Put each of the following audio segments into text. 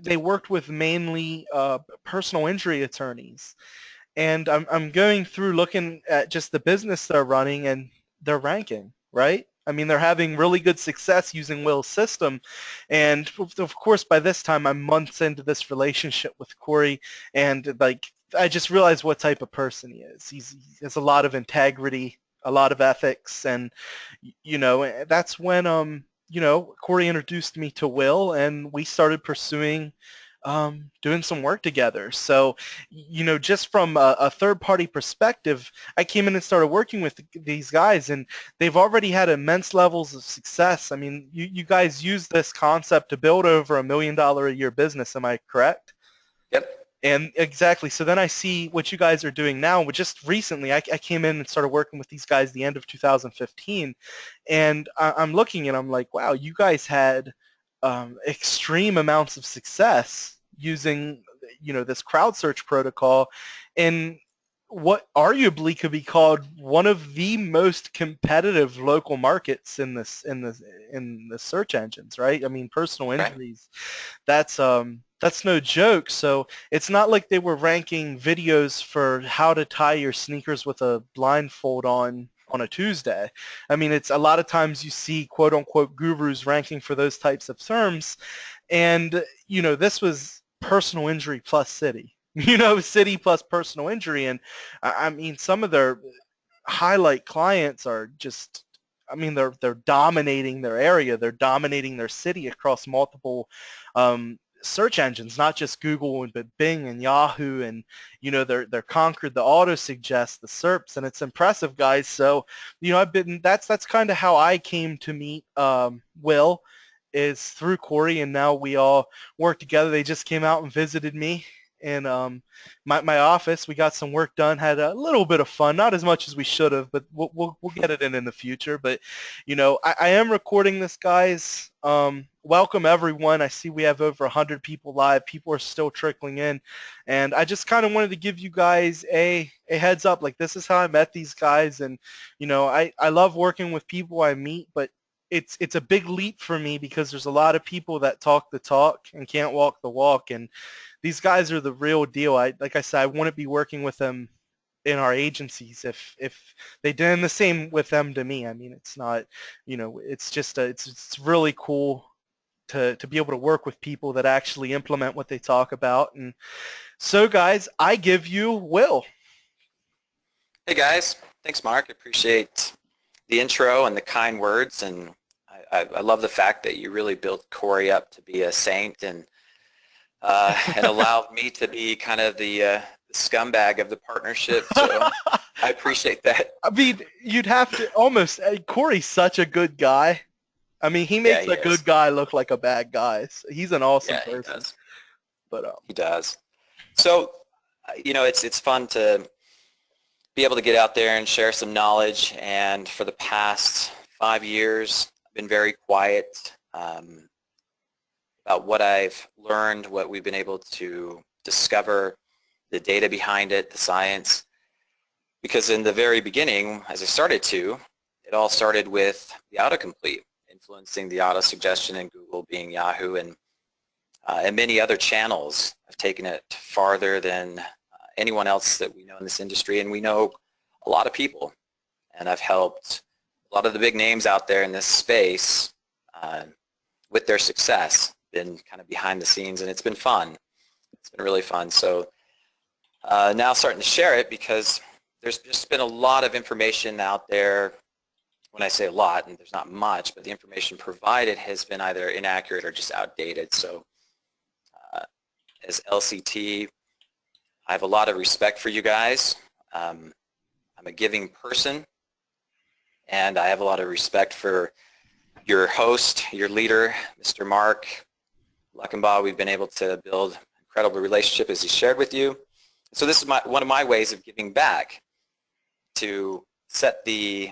they worked with mainly personal injury attorneys. And I'm going through looking at just the business they're running and their ranking, right? I mean, they're having really good success using Will's system. And of course, by this time, I'm months into this relationship with Corey, and like, I just realized what type of person he is. He has a lot of integrity, a lot of ethics, and that's when Corey introduced me to Will, and we started pursuing doing some work together. So, just from a third-party perspective, I came in and started working with these guys, and they've already had immense levels of success. I mean, you guys use this concept to build over $1 million a year business. Am I correct? Yep. And exactly. So then I see what you guys are doing now. But just recently, I came in and started working with these guys the end of 2015, and I'm looking and I'm like, wow, you guys had extreme amounts of success using this crowd search protocol in what arguably could be called one of the most competitive local markets in the search engines, right? I mean, personal Right. injuries, that's no joke. So it's not like they were ranking videos for how to tie your sneakers with a blindfold on a Tuesday. I mean, it's a lot of times you see quote unquote gurus ranking for those types of terms. And, this was personal injury plus city, city plus personal injury. And I mean, some of their highlight clients are just, I mean, they're dominating their area. They're dominating their city across multiple search engines, not just Google, but Bing and Yahoo, and they're conquered the auto suggest, the SERPs, and it's impressive, guys. So that's kind of how I came to meet Will, is through Corey, and now we all work together. They just came out and visited me in my office. We got some work done, had a little bit of fun, not as much as we should have, but we'll get it in the future. But I am recording this, guys. Welcome everyone. I see we have over 100 people live. People are still trickling in, and I just kind of wanted to give you guys a heads up. Like, this is how I met these guys, and I love working with people I meet, but it's a big leap for me because there's a lot of people that talk the talk and can't walk the walk, and these guys are the real deal. Like I said, I wouldn't be working with them in our agencies if they did the same with them to me. I mean, it's not, it's just it's really cool to be able to work with people that actually implement what they talk about. And so, guys, I give you Will. Hey guys, thanks Mark. I appreciate the intro and the kind words, and I love the fact that you really built Corey up to be a saint and allowed me to be kind of the scumbag of the partnership. So I appreciate that. I mean, you'd have to almost. Corey's such a good guy. I mean, he makes Yeah, he a is. good guy look like a bad guy. So he's an awesome Yeah, he person. does. But He does. So, it's fun to be able to get out there and share some knowledge. And for the past 5 years, I've been very quiet about what I've learned, what we've been able to discover, the data behind it, the science. Because in the very beginning, as I started to, it all started with the autocomplete, influencing the auto suggestion in Google, being Yahoo, and many other channels. I've taken it farther than anyone else that we know in this industry, and we know a lot of people. And I've helped a lot of the big names out there in this space with their success, been kind of behind the scenes, and it's been fun. It's been really fun. So now starting to share it because there's just been a lot of information out there. When I say a lot, and there's not much, but the information provided has been either inaccurate or just outdated. So as LCT, I have a lot of respect for you guys. I'm a giving person, and I have a lot of respect for your host, your leader, Mr. Mark Luckenbaugh. We've been able to build an incredible relationship, as he shared with you. So this is one of my ways of giving back, to set the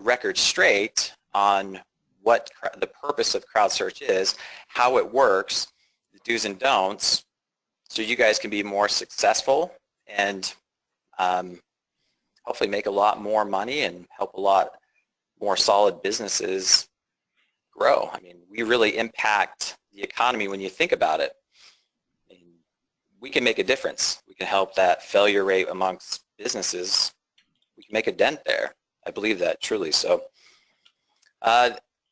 record straight on what the purpose of CrowdSearch is, how it works, the do's and don'ts, so you guys can be more successful and hopefully make a lot more money and help a lot more solid businesses grow. I mean, we really impact the economy when you think about it. we can make a difference. We can help that failure rate amongst businesses. We can make a dent there. I believe that truly. So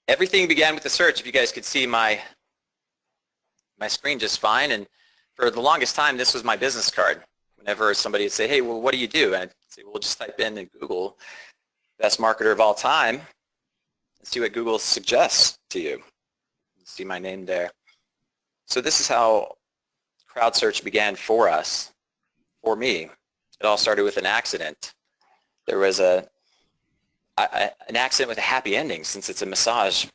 everything began with the search. If you guys could see my screen just fine, and for the longest time this was my business card. Whenever somebody would say, hey, well, what do you do? And I'd say, well, just type in Google, best marketer of all time, and see what Google suggests to you. You see my name there. So this is how Crowdsearch began for us, for me. It all started with an accident. There was an accident with a happy ending, since it's a massage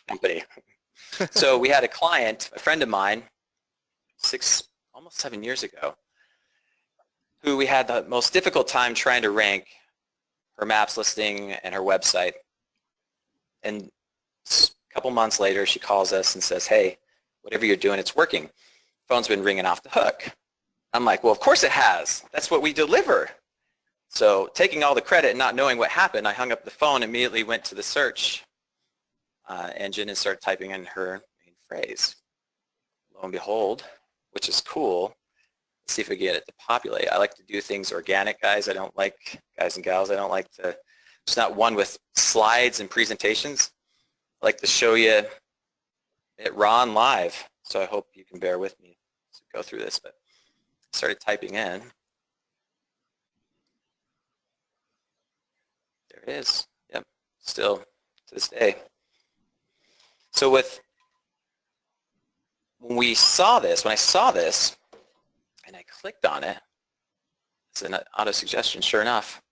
company. So we had a client, a friend of mine, almost 7 years ago, who we had the most difficult time trying to rank her maps listing and her website. And a couple months later, she calls us and says, hey, whatever you're doing, it's working. Phone's been ringing off the hook. I'm like, well, of course it has. That's what we deliver. So taking all the credit and not knowing what happened, I hung up the phone, immediately went to the search engine and started typing in her main phrase. Lo and behold, which is cool. Let's see if we get it to populate. I like to do things organic, guys. I don't like, guys and gals, I don't like to, it's not one with slides and presentations. I like to show you it raw and live. So I hope you can bear with me to go through this. But I started typing in. There it is. Yep, still to this day. So when I saw this, and I clicked on it, it's an auto-suggestion, sure enough.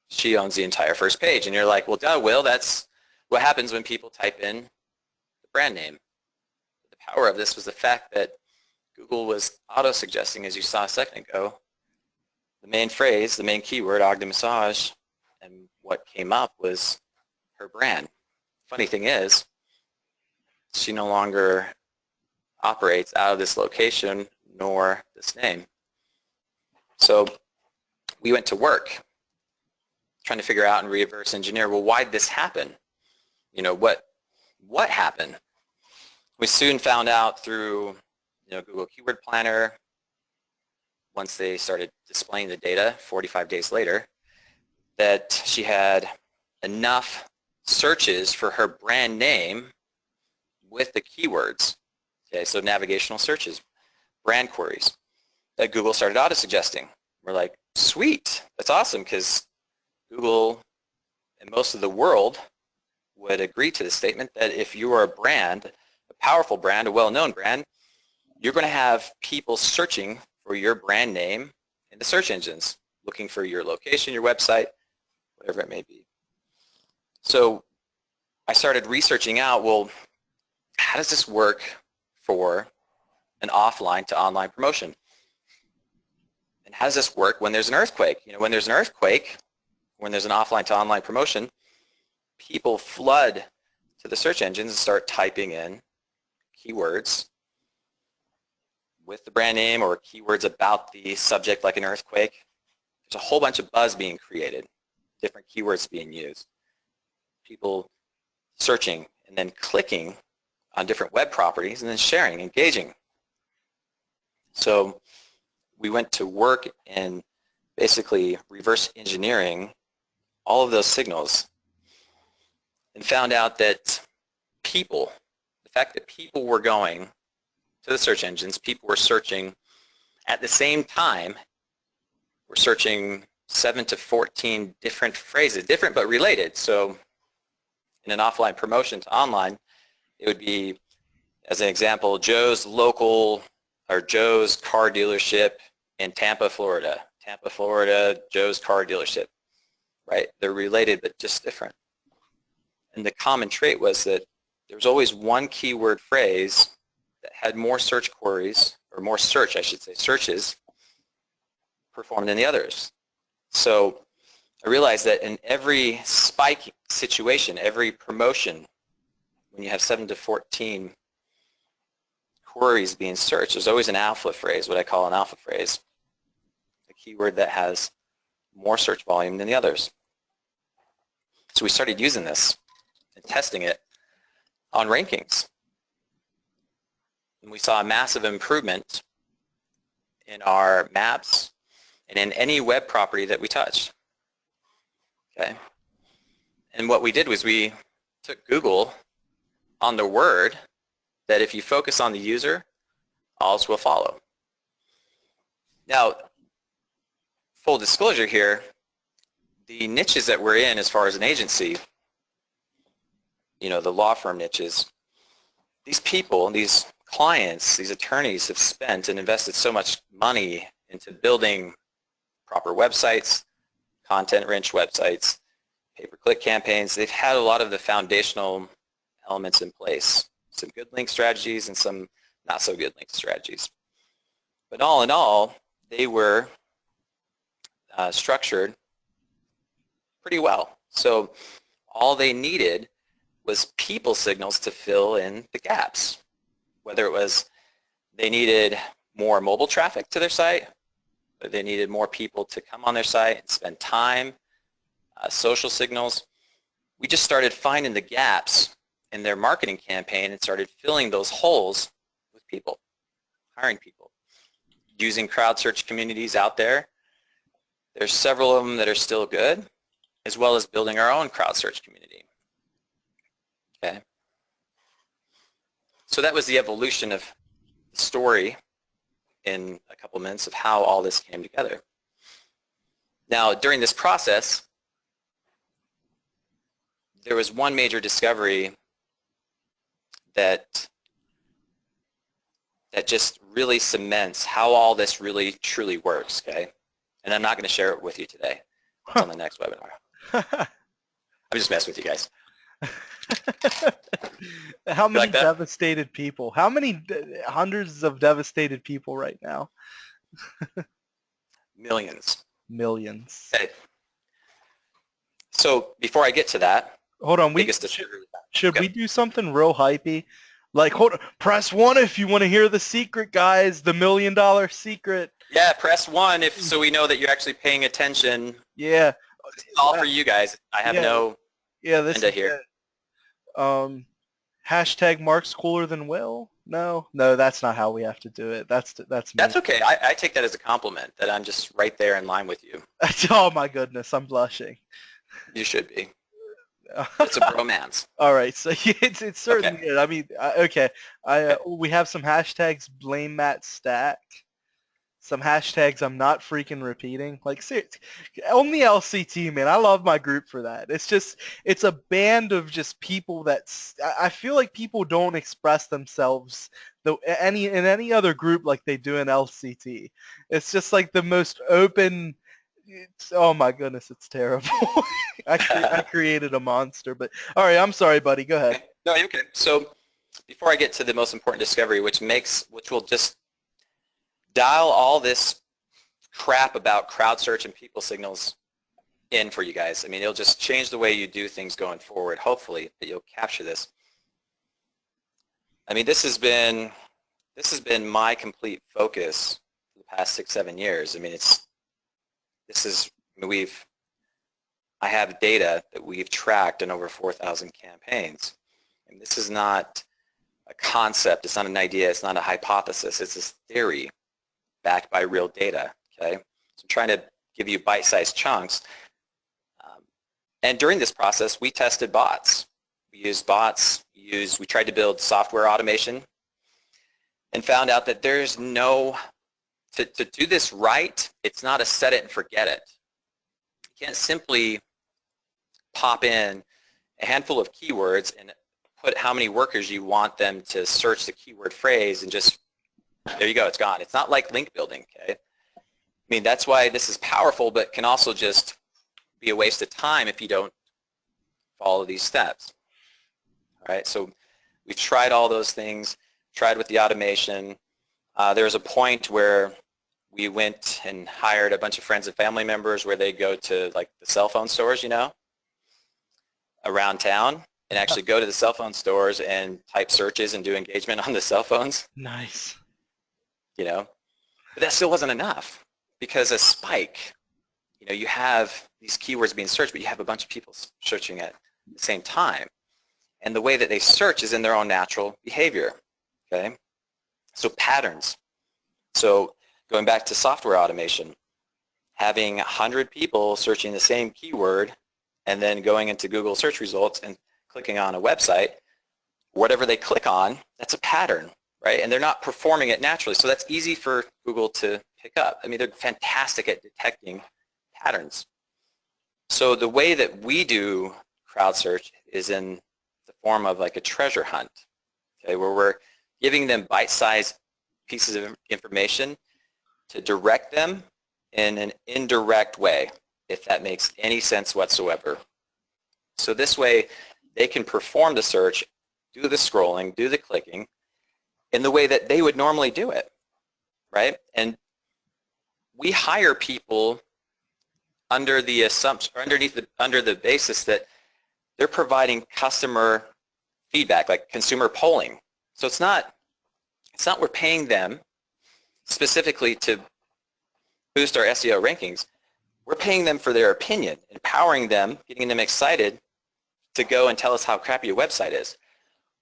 She owns the entire first page. And you're like, well, duh, Will, that's what happens when people type in the brand name. The power of this was the fact that Google was auto-suggesting, as you saw a second ago, the main phrase, the main keyword, Ogden Massage, and what came up was her brand. Funny thing is, she no longer operates out of this location nor this name. So we went to work trying to figure out and reverse engineer, well, why did this happen? You know, what happened? We soon found out through Google Keyword Planner, once they started displaying the data 45 days later, that she had enough searches for her brand name with the keywords. Okay, so navigational searches, brand queries, that Google started auto-suggesting. We're like, sweet, that's awesome, because Google and most of the world would agree to the statement that if you are a brand, a powerful brand, a well-known brand, you're going to have people searching for your brand name in the search engines, looking for your location, your website, whatever it may be. So I started researching out, well, how does this work for an offline to online promotion? And how does this work when there's an earthquake? When there's an earthquake, when there's an offline to online promotion, people flood to the search engines and start typing in keywords with the brand name or keywords about the subject, like an earthquake. There's a whole bunch of buzz being created, different keywords being used, people searching and then clicking on different web properties and then sharing, engaging. So we went to work in basically reverse engineering all of those signals and found out that people, the fact that people were going to the search engines, people were searching at the same time, we're searching 7 to 14 different phrases, different but related. So in an offline promotion to online, it would be, as an example, Joe's local or Joe's car dealership in Tampa, Florida. Tampa, Florida, Joe's car dealership, right? They're related but just different. And the common trait was that there was always one keyword phrase that had more search queries, or more search, I should say, searches performed than the others. So I realized that in every spike situation, every promotion, when you have 7 to 14 queries being searched, there's always an alpha phrase, what I call an alpha phrase, a keyword that has more search volume than the others. So we started using this and testing it on rankings. and we saw a massive improvement in our maps and in any web property that we touched. Okay. And what we did was we took Google on the word that if you focus on the user, all will follow. Now, full disclosure here, the niches that we're in as far as an agency, you know, the law firm niches, these people, these clients, these attorneys have spent and invested so much money into building proper websites, content-rich websites, pay-per-click campaigns. They've had a lot of the foundational elements in place, some good link strategies and some not so good link strategies. But all in all, they were structured pretty well. So all they needed was people signals to fill in the gaps, whether it was they needed more mobile traffic to their site, or they needed more people to come on their site and spend time, social signals. We just started finding the gaps in their marketing campaign and started filling those holes with people, hiring people, using Crowdsearch communities out there. There's several of them that are still good, as well as building our own Crowdsearch community. Okay. So that was the evolution of the story in a couple minutes of how all this came together. Now, during this process, there was one major discovery that just really cements how all this really truly works, okay? And I'm not going to share it with you today. It's on the next webinar. I'm just messing with you guys. How many devastated people? How many hundreds of devastated people right now? Millions. Millions. Okay. So before I get to that, hold on. Should we do something real hypey? Like, hold on, press 1 if you want to hear the secret, guys. The $1 million secret. Yeah, press 1 so we know that you're actually paying attention. Yeah. It's all for you guys. I have no agenda here. Hashtag Mark's cooler than Will. No, that's not how we have to do it. That's me. That's okay. I take that as a compliment that I'm just right there in line with you. Oh my goodness, I'm blushing. You should be. It's a bromance. All right, so it's certainly good. I mean, okay. We have some hashtags. Blame Matt Stack. Some hashtags I'm not freaking repeating. Like, seriously, on the LCT, man, I love my group for that. It's a band of just people I feel like people don't express themselves in any other group like they do in LCT. It's just like the most open. Oh my goodness, it's terrible. I created a monster, but all right, I'm sorry, buddy. Go ahead. Okay. No, you're okay. So before I get to the most important discovery, which will just dial all this crap about Crowdsearch and people signals in for you guys. I mean, it'll just change the way you do things going forward. Hopefully, that you'll capture this. I mean, this has been my complete focus for the past 6-7 years. I mean, I have data that we've tracked in over 4,000 campaigns. And this is not a concept. It's not an idea. It's not a hypothesis. It's this theory backed by real data, okay? So I'm trying to give you bite-sized chunks. And during this process, we tested bots. We used bots. We tried to build software automation and found out that there's to do this right, it's not a set it and forget it. You can't simply pop in a handful of keywords and put how many workers you want them to search the keyword phrase and just, there you go, it's gone. It's not like link building, okay? I mean, that's why this is powerful, but can also just be a waste of time if you don't follow these steps. All right, so we've tried all those things, tried with the automation. There was a point where we went and hired a bunch of friends and family members where they go to like the cell phone stores, you know, around town, and actually go to the cell phone stores and type searches and do engagement on the cell phones. Nice. You know, but that still wasn't enough, because a spike, you know, you have these keywords being searched, but you have a bunch of people searching at the same time. And the way that they search is in their own natural behavior, okay? So patterns. So going back to software automation, having 100 people searching the same keyword and then going into Google search results and clicking on a website, whatever they click on, that's a pattern, right? And they're not performing it naturally. So that's easy for Google to pick up. I mean, they're fantastic at detecting patterns. So the way that we do crowd search is in the form of like a treasure hunt, okay, where we're giving them bite-sized pieces of information to direct them in an indirect way, if that makes any sense whatsoever. So this way they can perform the search, do the scrolling, do the clicking in the way that they would normally do it, right? And we hire people under the assumption, or under the basis that they're providing customer feedback, like consumer polling. So it's not we're paying them specifically to boost our SEO rankings. We're paying them for their opinion, empowering them, getting them excited to go and tell us how crappy a website is,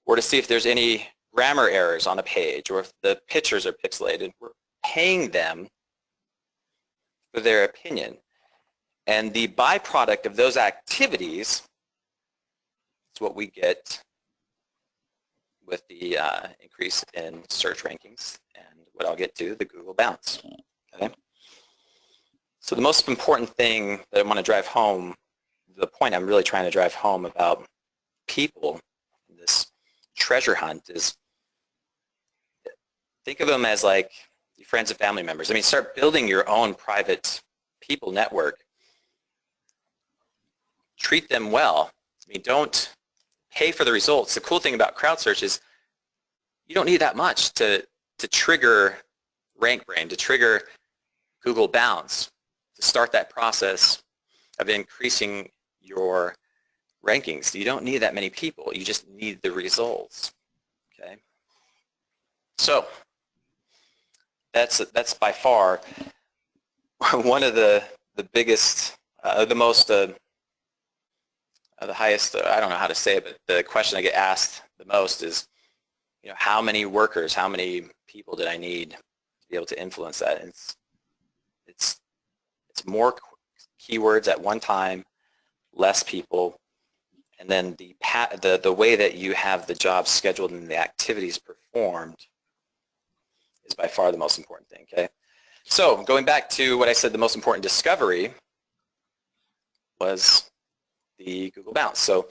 or to see if there's any grammar errors on a page, or if the pictures are pixelated. We're paying them for their opinion. And the byproduct of those activities is what we get with the increase in search rankings and what I'll get to, the Google bounce. Okay? So the most important thing that I want to drive home, the point I'm really trying to drive home about people in this treasure hunt is, think of them as like your friends and family members. I mean, start building your own private people network. Treat them well. I mean, don't pay for the results. The cool thing about CrowdSearch is you don't need that much to trigger RankBrain, to trigger Google bounce, to start that process of increasing your rankings. You don't need that many people. You just need the results. Okay. So that's by far one of the biggest, the highest, I don't know how to say it, but the question I get asked the most is, you know, how many workers, how many people did I need to be able to influence that? And it's more keywords at one time, less people, and then the way that you have the job scheduled and the activities performed is by far the most important thing, okay? So going back to what I said, the most important discovery was the Google bounce. So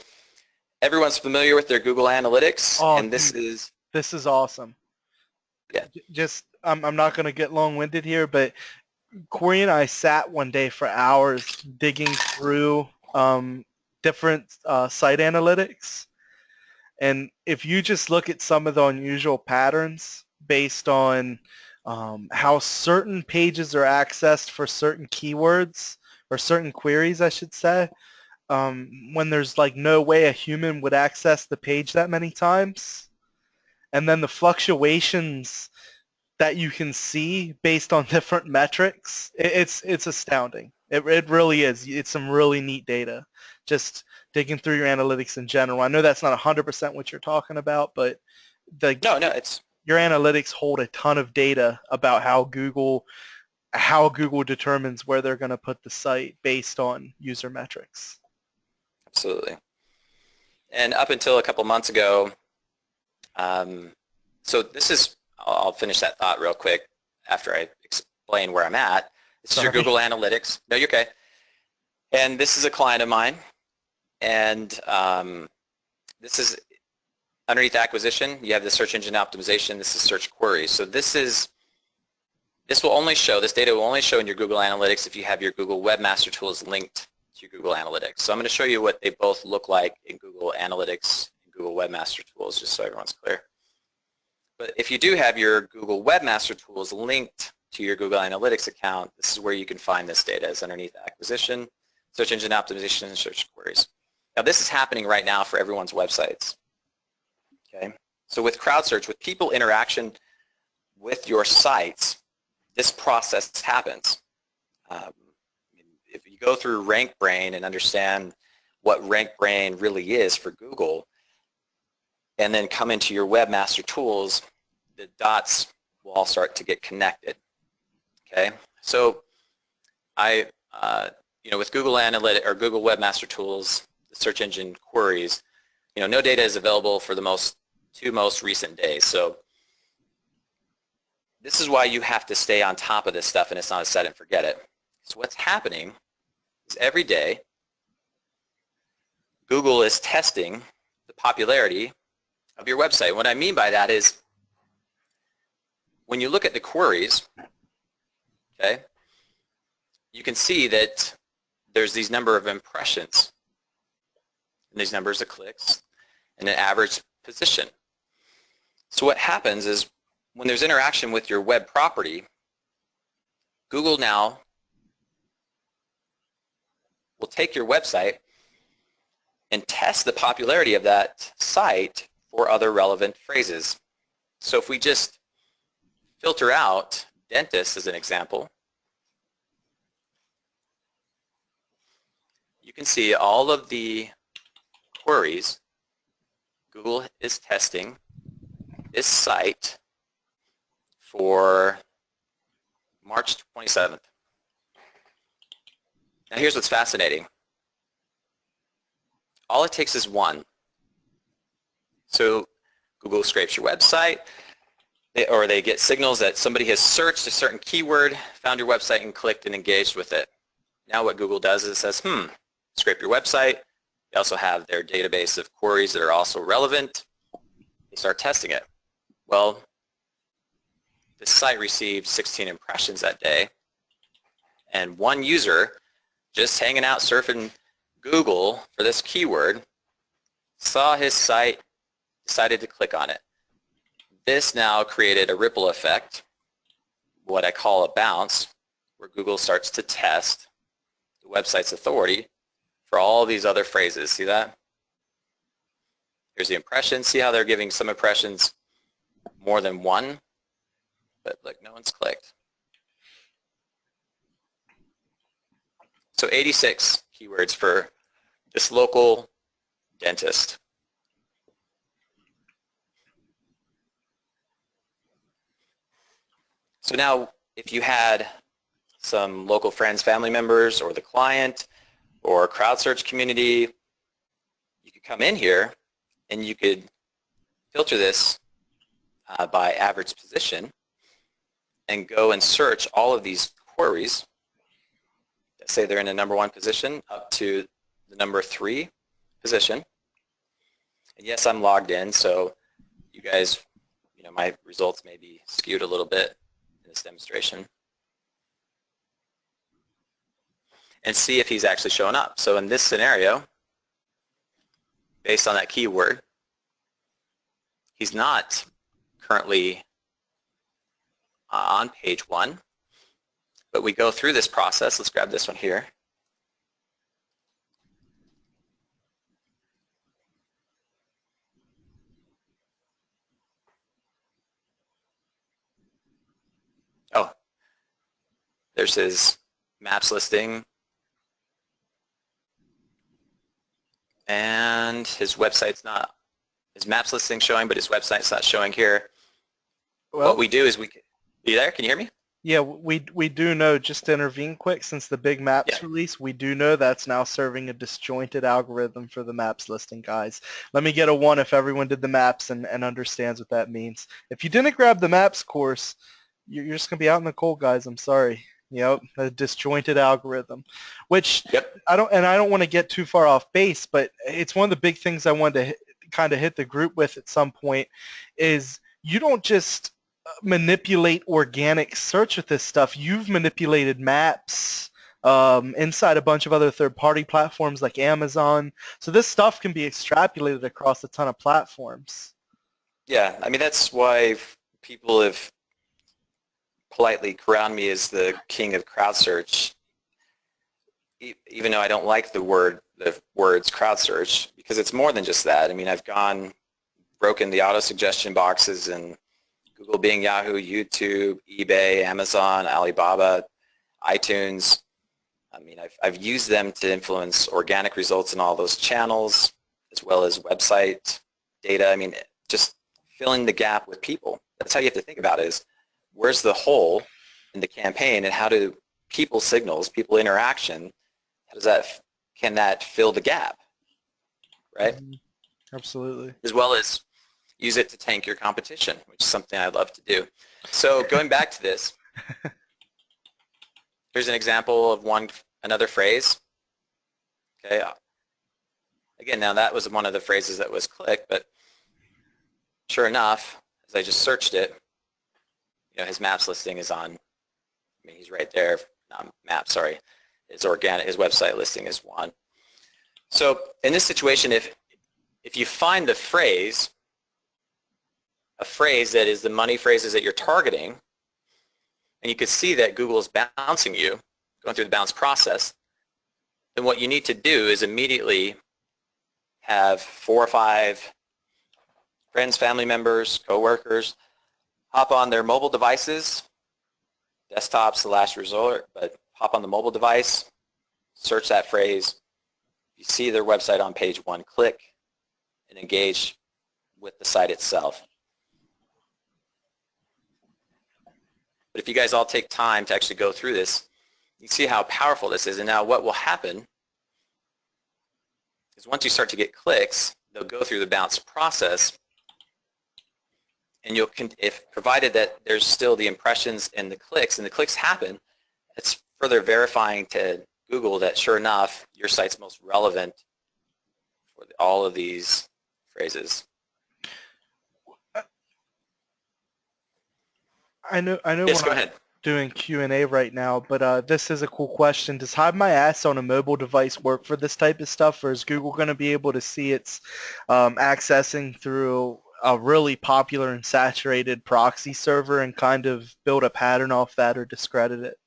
everyone's familiar with their Google Analytics, and this is awesome. Yeah. Just I'm not going to get long-winded here, but Corey and I sat one day for hours digging through different site analytics, and if you just look at some of the unusual patterns based on how certain pages are accessed for certain keywords or certain queries, I should say, when there's like no way a human would access the page that many times, and then the fluctuations that you can see based on different metrics, it's astounding. It really is. It's some really neat data. Just digging through your analytics in general. I know that's not 100% what you're talking about, but your analytics hold a ton of data about how Google determines where they're going to put the site based on user metrics. Absolutely. And up until a couple months ago, so this is, I'll finish that thought real quick after I explain where I'm at. This is your Google Analytics. No, you're okay. And this is a client of mine. And this is underneath acquisition. You have the search engine optimization. This is search queries. So this will only show, this data will only show in your Google Analytics if you have your Google Webmaster Tools linked to your Google Analytics. So I'm going to show you what they both look like in Google Analytics and Google Webmaster Tools, just so everyone's clear. But if you do have your Google Webmaster Tools linked to your Google Analytics account, this is where you can find this data. It's underneath acquisition, search engine optimization, and search queries. Now this is happening right now for everyone's websites. Okay? So with CrowdSearch, with people interaction with your sites, this process happens. If you go through RankBrain and understand what RankBrain really is for Google, and then come into your Webmaster Tools, the dots will all start to get connected. Okay, so with Google Analytics or Google Webmaster Tools, the search engine queries, no data is available for the two most recent days. So this is why you have to stay on top of this stuff, and it's not a set and forget it. So what's happening is every day Google is testing the popularity of your website. What I mean by that is when you look at the queries, okay, you can see that there's these number of impressions and these numbers of clicks and an average position. So what happens is when there's interaction with your web property, Google now will take your website and test the popularity of that site for other relevant phrases. So if we just filter out dentist as an example, you can see all of the queries Google is testing this site for March 27th. Now here's what's fascinating. All it takes is one. So Google scrapes your website, or they get signals that somebody has searched a certain keyword, found your website, and clicked and engaged with it. Now what Google does is it says, scrape your website. They also have their database of queries that are also relevant. They start testing it. Well, this site received 16 impressions that day, and one user just hanging out surfing Google for this keyword saw his site, decided to click on it. This now created a ripple effect, what I call a bounce, where Google starts to test the website's authority for all these other phrases. See that? Here's the impressions. See how they're giving some impressions more than one? But look, no one's clicked. So 86 keywords for this local dentist. So now if you had some local friends, family members, or the client, or Crowdsearch community, you could come in here and you could filter this by average position and go and search all of these queries that say they're in the number 1 position up to the number 3 position. And yes, I'm logged in, so you guys, my results may be skewed a little bit in this demonstration. And see if he's actually showing up. So in this scenario, based on that keyword, he's not currently on page 1, but we go through this process. Let's grab this one here. Oh, there's his maps listing. And his website's not, his maps listing showing, but his website's not showing here. Well, what we do is you there? Can you hear me? Yeah, we do know, just to intervene quick, since the big maps release, we do know that's now serving a disjointed algorithm for the maps listing, guys. Let me get a 1 if everyone did the maps and understands what that means. If you didn't grab the maps course, you're just going to be out in the cold, guys. I'm sorry. A disjointed algorithm, which I don't want to get too far off base, but it's one of the big things I wanted to kind of hit the group with at some point is you don't just manipulate organic search with this stuff. You've manipulated maps inside a bunch of other third-party platforms like Amazon. So this stuff can be extrapolated across a ton of platforms. Yeah, I mean, that's why people have politely crowned me as the king of Crowdsearch, even though I don't like the words Crowdsearch, because it's more than just that. I mean, I've broken the auto-suggestion boxes in Google, Bing, Yahoo, YouTube, eBay, Amazon, Alibaba, iTunes. I mean, I've used them to influence organic results in all those channels, as well as website data. I mean, just filling the gap with people. that's how you have to think about it, is where's the hole in the campaign, and how do people signals, people interaction, how does that, can that fill the gap, right? Absolutely. As well as use it to tank your competition, which is something I love to do. So going back to this, here's an example of another phrase. Okay. Again, now that was one of the phrases that was clicked, but sure enough, as I just searched it, his maps listing is on, he's right there, not map, sorry. His website listing is one. So in this situation, if you find the phrase, a phrase that is the money phrases that you're targeting, and you could see that Google is bouncing you, going through the bounce process, then what you need to do is immediately have 4 or 5 friends, family members, coworkers, hop on their mobile devices, desktop's the last resort, but hop on the mobile device, search that phrase, you see their website on page 1, click, and engage with the site itself. But if you guys all take time to actually go through this, you see how powerful this is. And now what will happen is once you start to get clicks, they'll go through the bounce process, and if provided that there's still the impressions and the clicks happen, it's further verifying to Google that sure enough, your site's most relevant for all of these phrases. I know Yes, we're go not ahead. doing Q&A right now, but this is a cool question. Does Hide My Ass on a mobile device work for this type of stuff, or is Google going to be able to see it's accessing through a really popular and saturated proxy server and kind of build a pattern off that or discredit it?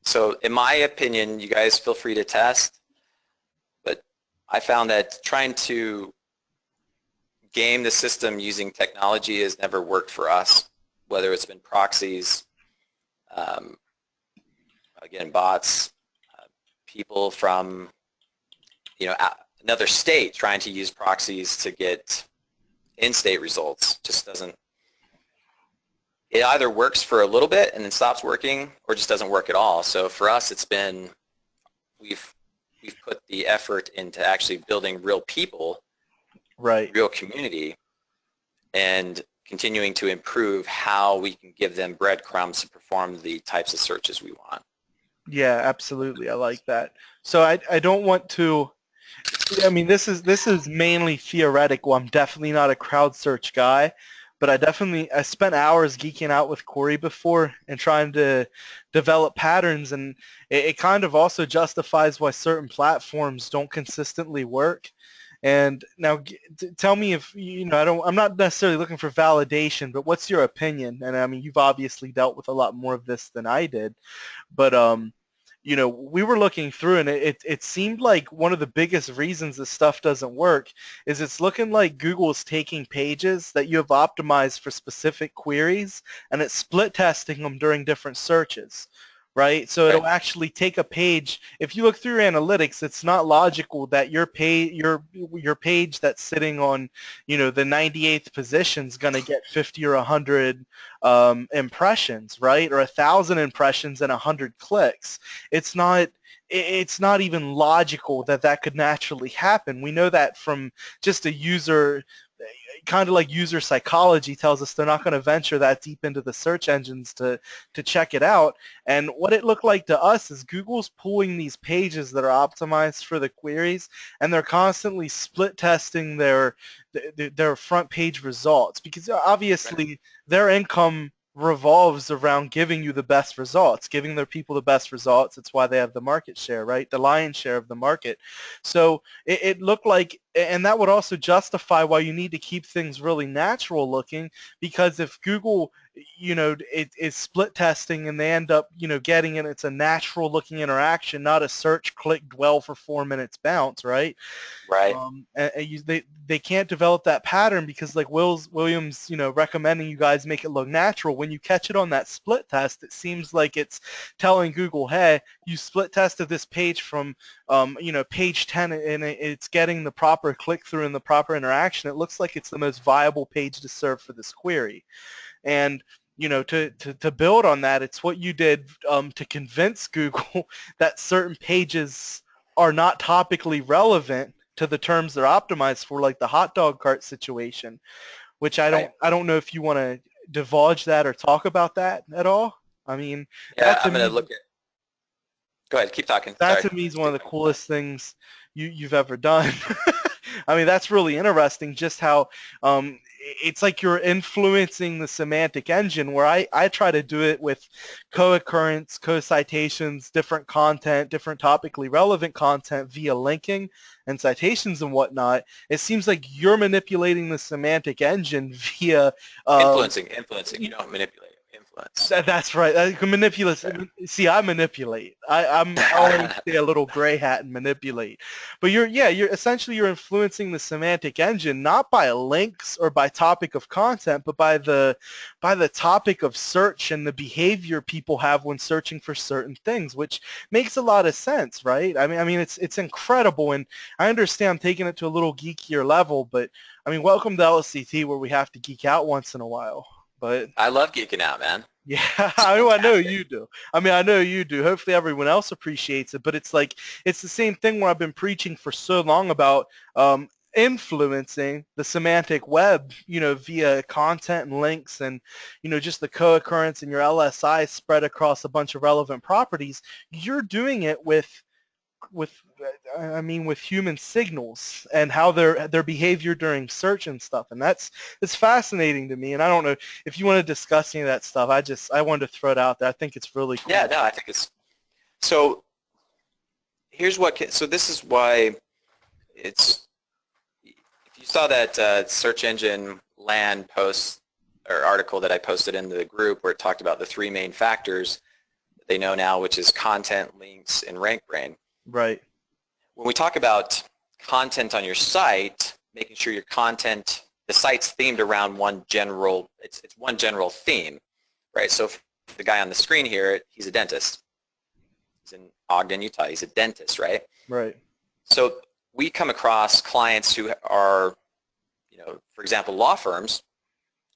So in my opinion, you guys feel free to test, but I found that trying to game the system using technology has never worked for us, whether it's been proxies, again, bots, people from another state trying to use proxies to get in-state results. Just doesn't. It either works for a little bit and then stops working, or just doesn't work at all. So for us, it's been we've put the effort into actually building real people, right, real community, and continuing to improve how we can give them breadcrumbs to perform the types of searches we want. Yeah, absolutely. I like that. So I don't want to. I mean, this is mainly theoretical. I'm definitely not a crowd search guy, but I spent hours geeking out with Corey before and trying to develop patterns, and it kind of also justifies why certain platforms don't consistently work. And now, tell me if I'm not necessarily looking for validation, but what's your opinion? And I mean, you've obviously dealt with a lot more of this than I did, but we were looking through, and it seemed like one of the biggest reasons this stuff doesn't work is it's looking like Google's taking pages that you have optimized for specific queries, and it's split testing them during different searches, right? So it'll actually take a page. If you look through analytics, it's not logical that your page that's sitting on, the 98th position is going to get 50 or 100 impressions, right? Or 1,000 impressions and 100 clicks. It's not even logical that could naturally happen. We know that from just a user, kind of like user psychology tells us they're not going to venture that deep into the search engines to check it out. And what it looked like to us is Google's pulling these pages that are optimized for the queries, and they're constantly split testing their front page results, because obviously their income revolves around giving you the best results, giving their people the best results. It's why they have the market share, right? The lion's share of the market. So it looked like, and that would also justify why you need to keep things really natural looking, because if Google, it is split testing and they end up, getting it, it's a natural looking interaction, not a search, click, dwell for 4 minutes bounce, right? Right. They can't develop that pattern because, like Williams, recommending you guys make it look natural. When you catch it on that split test, it seems like it's telling Google, hey, you split tested this page from, page 10, and it's getting the proper proper click-through and the proper interaction, it looks like it's the most viable page to serve for this query. And to build on that, it's what you did to convince Google that certain pages are not topically relevant to the terms they're optimized for, like the hot dog cart situation, which Right. I don't know if you want to divulge that or talk about that at all. I mean, Yeah, I'm going to look at, go ahead, keep talking. that Sorry. to me is one of the coolest things you've ever done. I mean, that's really interesting, just how it's like you're influencing the semantic engine, where I try to do it with co-occurrence, co-citations, different content, different topically relevant content via linking and citations and whatnot. It seems like you're manipulating the semantic engine via Influencing. You don't manipulate. Influence. That's right. I can manipulate. See, I manipulate. I always stay a little gray hat and manipulate. But you're essentially you're influencing the semantic engine not by links or by topic of content, but by the topic of search and the behavior people have when searching for certain things, which makes a lot of sense, right? I mean it's incredible, and I understand I'm taking it to a little geekier level, but I mean, welcome to LCT, where we have to geek out once in a while. But I love geeking out, man. yeah, I know you do. I mean, I know you do. Hopefully everyone else appreciates it, but it's like, it's the same thing where I've been preaching for so long about influencing the semantic web, via content and links and, just the co-occurrence in your LSI spread across a bunch of relevant properties. You're doing it with with human signals and how their behavior during search and stuff, and it's fascinating to me. And I don't know if you want to discuss any of that stuff. I wanted to throw it out there. I think it's really cool. Yeah, no, I think it's so. Here's so this is why it's. If you saw that search engine land post or article that I posted in the group where it talked about the 3 main factors that they know now, which is content, links, and RankBrain. Right. When we talk about content on your site, making sure your content, the site's themed around one general, it's one general theme, right? So the guy on the screen here, he's a dentist. He's in Ogden, Utah. He's a dentist, right? Right. So we come across clients who are, for example, law firms,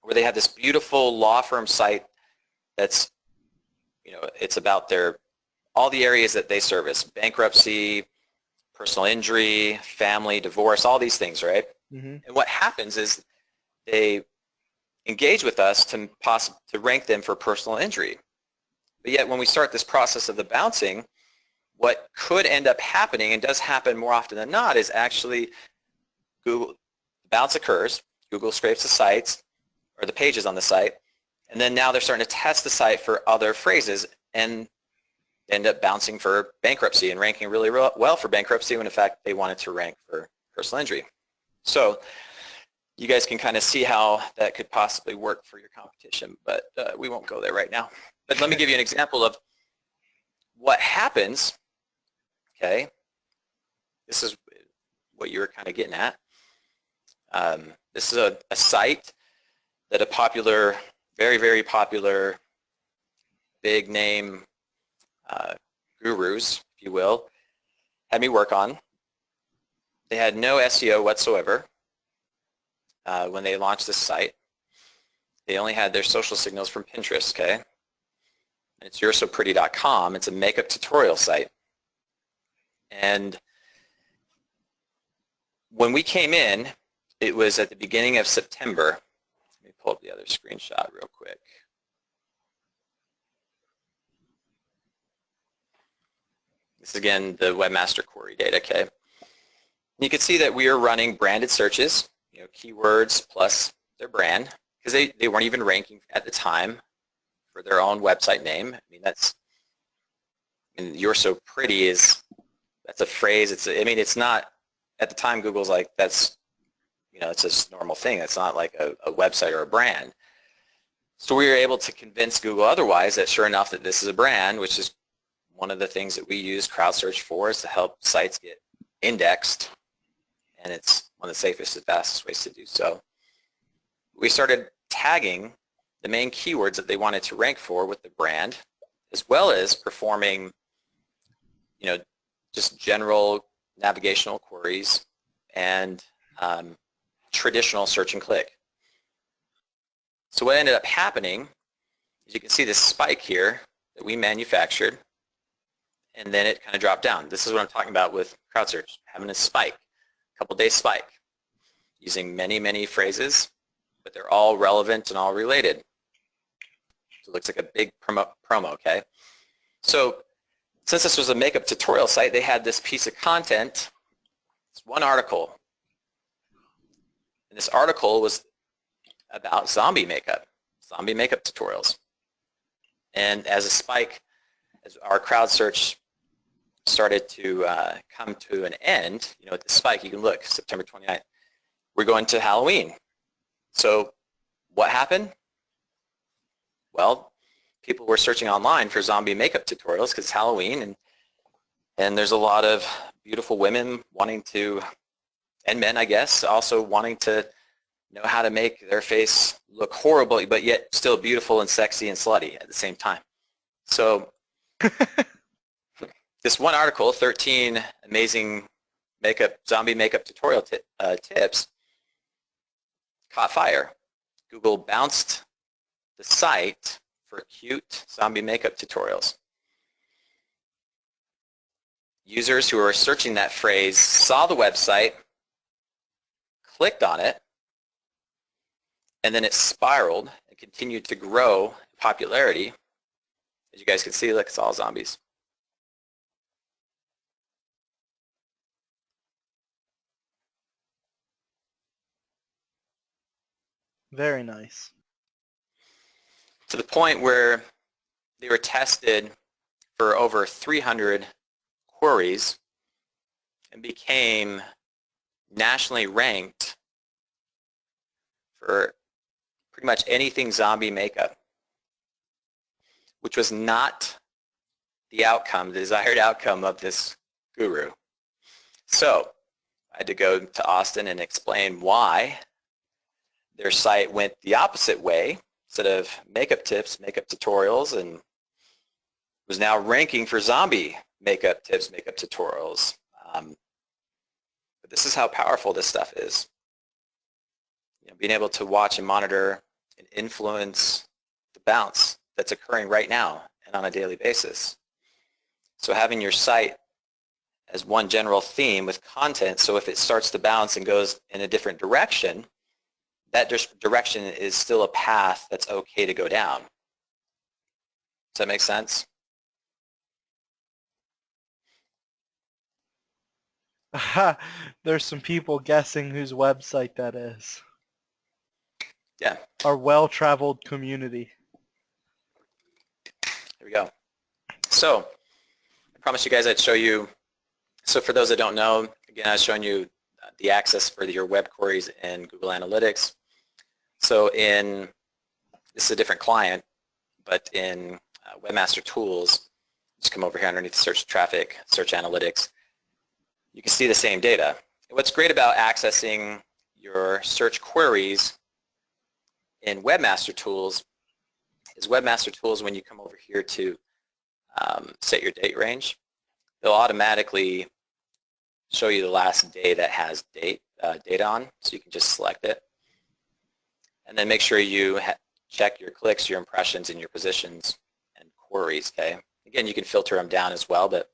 where they have this beautiful law firm site that's, it's about all the areas that they service: bankruptcy, personal injury, family, divorce, all these things, right? Mm-hmm. And what happens is they engage with us to rank them for personal injury. But yet when we start this process of the bouncing, what could end up happening, and does happen more often than not, is actually Google bounce occurs, Google scrapes the sites or the pages on the site, and then now they're starting to test the site for other phrases and end up bouncing for bankruptcy and ranking really well for bankruptcy when in fact they wanted to rank for personal injury. So you guys can kind of see how that could possibly work for your competition, but we won't go there right now. But let me give you an example of what happens. Okay, this is what you were kind of getting at. This is a site that a popular, very, very popular, big name gurus, if you will, had me work on. They had no SEO whatsoever when they launched this site. They only had their social signals from Pinterest, okay? And it's yoursopretty.com. It's a makeup tutorial site. And when we came in, it was at the beginning of September. Let me pull up the other screenshot real quick. This is, again, the Webmaster Query data, okay? You can see that we are running branded searches, keywords plus their brand, because they weren't even ranking at the time for their own website name. I mean, you're so pretty that's a phrase. It's not, at the time Google's like, that's, it's a normal thing. It's not like a website or a brand. So we were able to convince Google otherwise, that sure enough that this is a brand, which is one of the things that we use Crowdsearch for, is to help sites get indexed, and it's one of the safest and fastest ways to do so. We started tagging the main keywords that they wanted to rank for with the brand, as well as performing, just general navigational queries and traditional search and click. So what ended up happening is you can see this spike here that we manufactured, and then it kind of dropped down. This is what I'm talking about with Crowdsearch, having a spike, a couple-day spike, using many, many phrases, but they're all relevant and all related. So it looks like a big promo, okay? So since this was a makeup tutorial site, they had this piece of content, it's one article. And this article was about zombie makeup tutorials. And as a spike, as our crowd search started to come to an end, you know, at the spike, you can look, September 29th, we're going to Halloween. So what happened? Well, people were searching online for zombie makeup tutorials because it's Halloween, and there's a lot of beautiful women wanting to, and men, I guess, also wanting to know how to make their face look horrible, but yet still beautiful and sexy and slutty at the same time. So this one article, 13 amazing zombie makeup tutorial tips, caught fire. Google bounced the site for cute zombie makeup tutorials. Users who are searching that phrase saw the website, clicked on it, and then it spiraled and continued to grow in popularity. As you guys can see, look, it's all zombies. Very nice. To the point where they were tested for over 300 queries and became nationally ranked for pretty much anything zombie makeup, which was not the outcome, the desired outcome of this guru. So I had to go to Austin and explain why their site went the opposite way. Instead of makeup tips, makeup tutorials, and was now ranking for zombie makeup tips, makeup tutorials. But this is how powerful this stuff is. You know, being able to watch and monitor and influence the bounce that's occurring right now and on a daily basis. So having your site as one general theme with content, so if it starts to bounce and goes in a different direction, that direction is still a path that's okay to go down. Does that make sense? There's some people guessing whose website that is. Yeah. Our well-traveled community. There we go. So I promised you guys I'd show you. So for those that don't know, again, I was showing you the access for your web queries in Google Analytics. So this is a different client, but in Webmaster Tools, just come over here underneath Search Traffic, Search Analytics, you can see the same data. What's great about accessing your search queries in Webmaster Tools is Webmaster Tools, when you come over here to set your date range, they'll automatically show you the last day that has data on, so you can just select it. And then make sure you check your clicks, your impressions, and your positions and queries, okay? Again, you can filter them down as well, but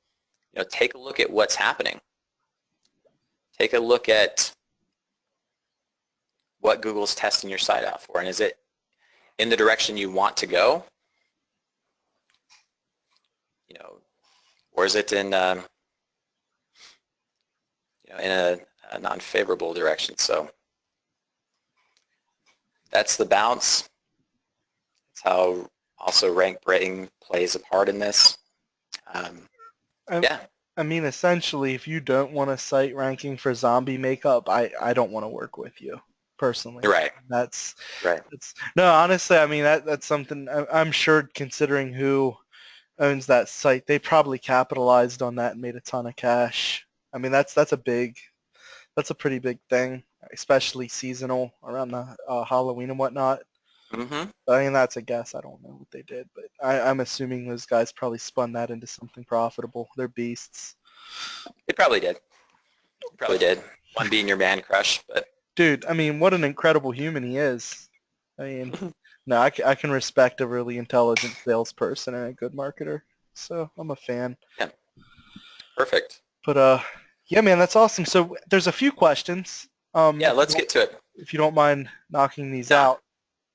you know, take a look at what's happening. Take a look at what Google's testing your site out for, and is it in the direction you want to go? You know, or is it in in a non-favorable direction? So that's the bounce. That's how also RankBrain plays a part in this. Yeah. I mean, essentially, if you don't want a site ranking for zombie makeup, I don't want to work with you, personally. Right. That's right. No, honestly, I mean, that's something I'm sure, considering who owns that site, they probably capitalized on that and made a ton of cash. I mean, that's a pretty big thing, especially seasonal around the Halloween and whatnot. Mm-hmm. I mean, that's a guess. I don't know what they did, but I'm assuming those guys probably spun that into something profitable. They're beasts. It probably did. It probably did. one being your man crush, but Dude, I mean, what an incredible human he is. I mean, no, I can respect a really intelligent salesperson and a good marketer. So I'm a fan. yeah, perfect. But yeah, man, that's awesome. So there's a few questions. Yeah, let's get to it. If you don't mind knocking these Yeah. out.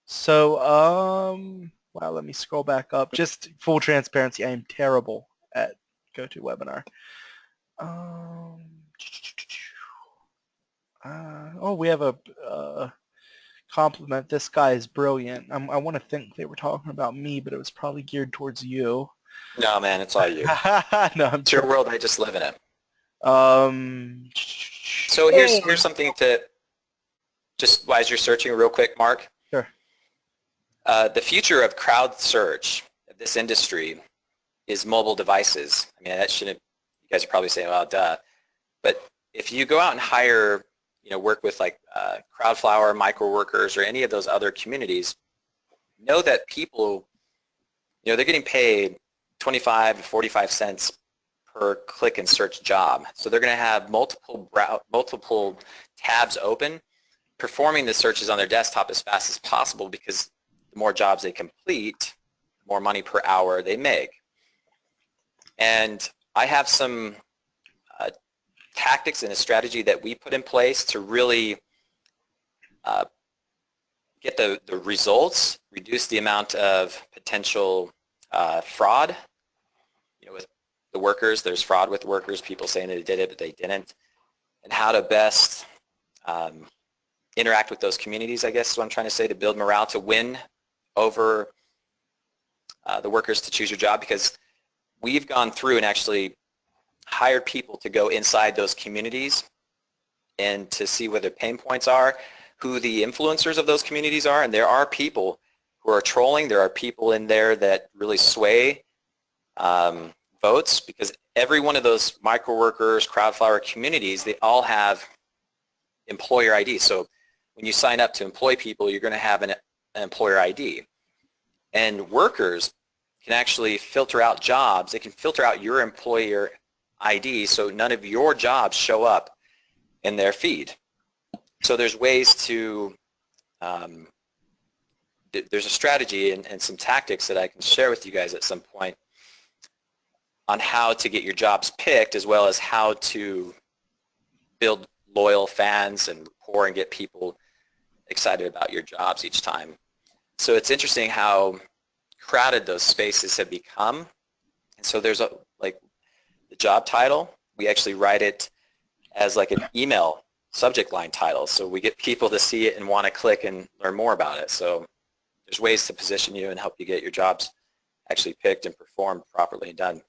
So wow, let me scroll back up. Just full transparency, I am terrible at GoToWebinar. Um, oh, we have a compliment. This guy is brilliant. I want to think they were talking about me, but it was probably geared towards you. No, man, it's all you. No, I'm It's your world. I just live in it. Um, So here's something to just as you're searching real quick, Mark. Sure. The future of crowd search of this industry is mobile devices. I mean, that shouldn't. You guys are probably saying, "Well, duh." But if you go out and hire, work with like Crowdflower, MicroWorkers, or any of those other communities, know that people, they're getting paid 25 to 45 cents per click and search job. So they're going to have multiple tabs open, performing the searches on their desktop as fast as possible, because the more jobs they complete, the more money per hour they make. And I have some tactics and a strategy that we put in place to really get the results, reduce the amount of potential fraud. With the workers, there's fraud with workers, people saying they did it but they didn't, and how to best interact with those communities, I guess is what I'm trying to say, to build morale, to win over the workers to choose your job, because we've gone through and actually hired people to go inside those communities and to see where their pain points are, who the influencers of those communities are, and there are people who are trolling. There are people in there that really sway votes, because every one of those MicroWorkers, Crowdflower communities, they all have employer ID. So when you sign up to employ people, you're going to have an employer ID. And workers can actually filter out jobs. They can filter out your employer ID so none of your jobs show up in their feed. So there's ways to, there's a strategy and some tactics that I can share with you guys at some point on how to get your jobs picked, as well as how to build loyal fans and rapport and get people excited about your jobs each time. So it's interesting how crowded those spaces have become. And so there's like the job title, we actually write it as like an email subject line title, so we get people to see it and want to click and learn more about it. So there's ways to position you and help you get your jobs actually picked and performed properly and done.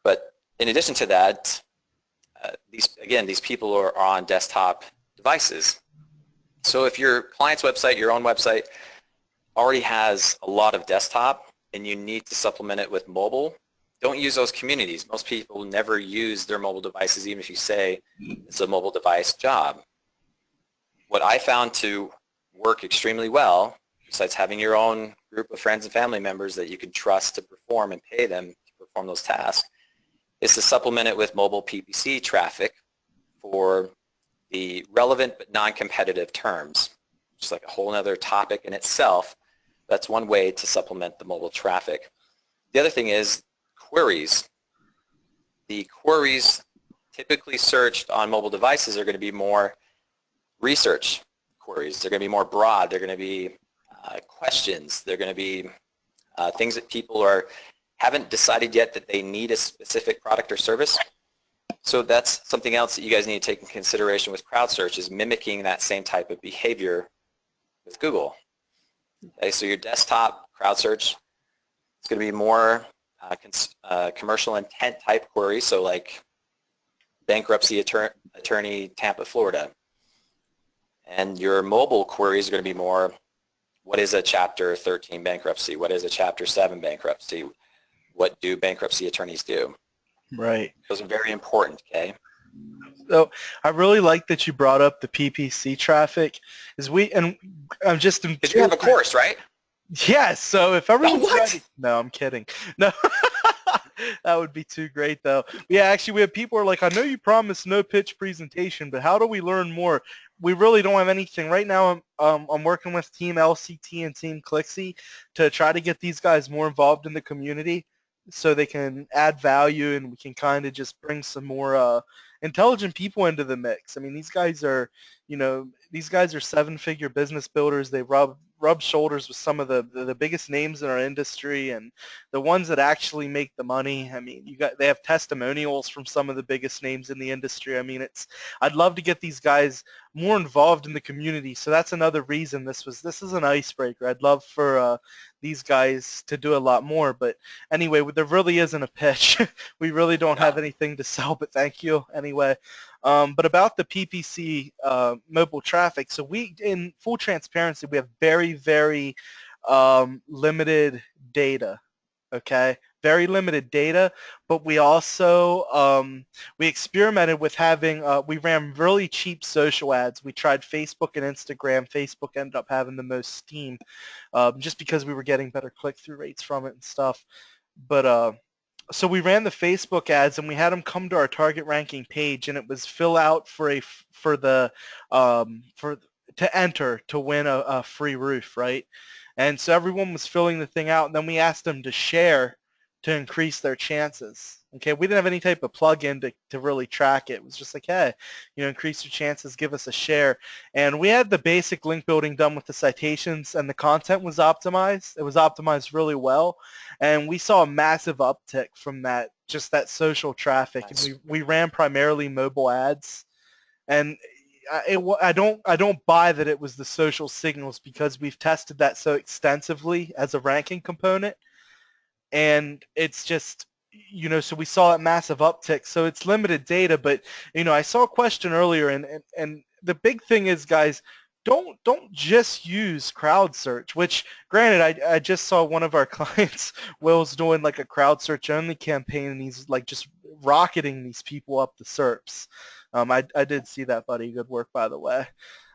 But in addition to that, these people are on desktop devices. So if your client's website, your own website, already has a lot of desktop and you need to supplement it with mobile, don't use those communities. Most people never use their mobile devices, even if you say it's a mobile device job. What I found to work extremely well, besides having your own group of friends and family members that you can trust to perform and pay them to perform those tasks, is to supplement it with mobile PPC traffic for the relevant but non-competitive terms. Just like a whole other topic in itself. That's one way to supplement the mobile traffic. The other thing is queries. The queries typically searched on mobile devices are going to be more research queries. They're going to be more broad. They're going to be questions. They're going to be things that people haven't decided yet that they need a specific product or service. So that's something else that you guys need to take in consideration with Crowdsearch, is mimicking that same type of behavior with Google. Okay, so your desktop Crowdsearch is going to be more commercial intent type queries, so like bankruptcy attorney, Tampa, Florida. And your mobile queries are going to be more, what is a Chapter 13 bankruptcy? What is a Chapter 7 bankruptcy? What do bankruptcy attorneys do? Right. Those are very important, okay? So I really like that you brought up the PPC traffic. I'm just because you have a course, right? Yes. So if everyone's What? ready, no, I'm kidding. No, That would be too great, though. Yeah, actually, we have people who are like, I know you promised no pitch presentation, but how do we learn more? We really don't have anything right now. I'm working with Team LCT and Team Clixy to try to get these guys more involved in the community, so they can add value and we can kind of just bring some more intelligent people into the mix. I mean, these guys are seven-figure business builders. They rub shoulders with some of the biggest names in our industry and the ones that actually make the money. I mean, they have testimonials from some of the biggest names in the industry. I mean, I'd love to get these guys more involved in the community. So that's another reason this is an icebreaker. I'd love for these guys to do a lot more. But anyway, there really isn't a pitch. We really don't have No. anything to sell, but thank you anyway. But about the PPC mobile traffic, so in full transparency, we have very, very limited data. Okay, very limited data, but we also we experimented with we ran really cheap social ads. We tried Facebook and Instagram. Facebook ended up having the most steam just because we were getting better click-through rates from it and stuff. But so we ran the Facebook ads and we had them come to our target ranking page, and it was fill out for to enter to win a free roof, right? And so everyone was filling the thing out, and then we asked them to share to increase their chances. Okay, we didn't have any type of plug-in to really track it. It was just like, hey, increase your chances, give us a share. And we had the basic link building done with the citations, and the content was optimized. It was optimized really well, and we saw a massive uptick from just that social traffic. Nice. And we ran primarily mobile ads, and I don't buy that it was the social signals, because we've tested that so extensively as a ranking component, and it's just, so we saw a massive uptick. So it's limited data, but I saw a question earlier, and the big thing is, guys, don't just use Crowdsearch, which granted, I just saw one of our clients, Will's, doing like a Crowdsearch only campaign, and he's like just rocketing these people up the SERPs. I did see that, buddy. Good work, by the way.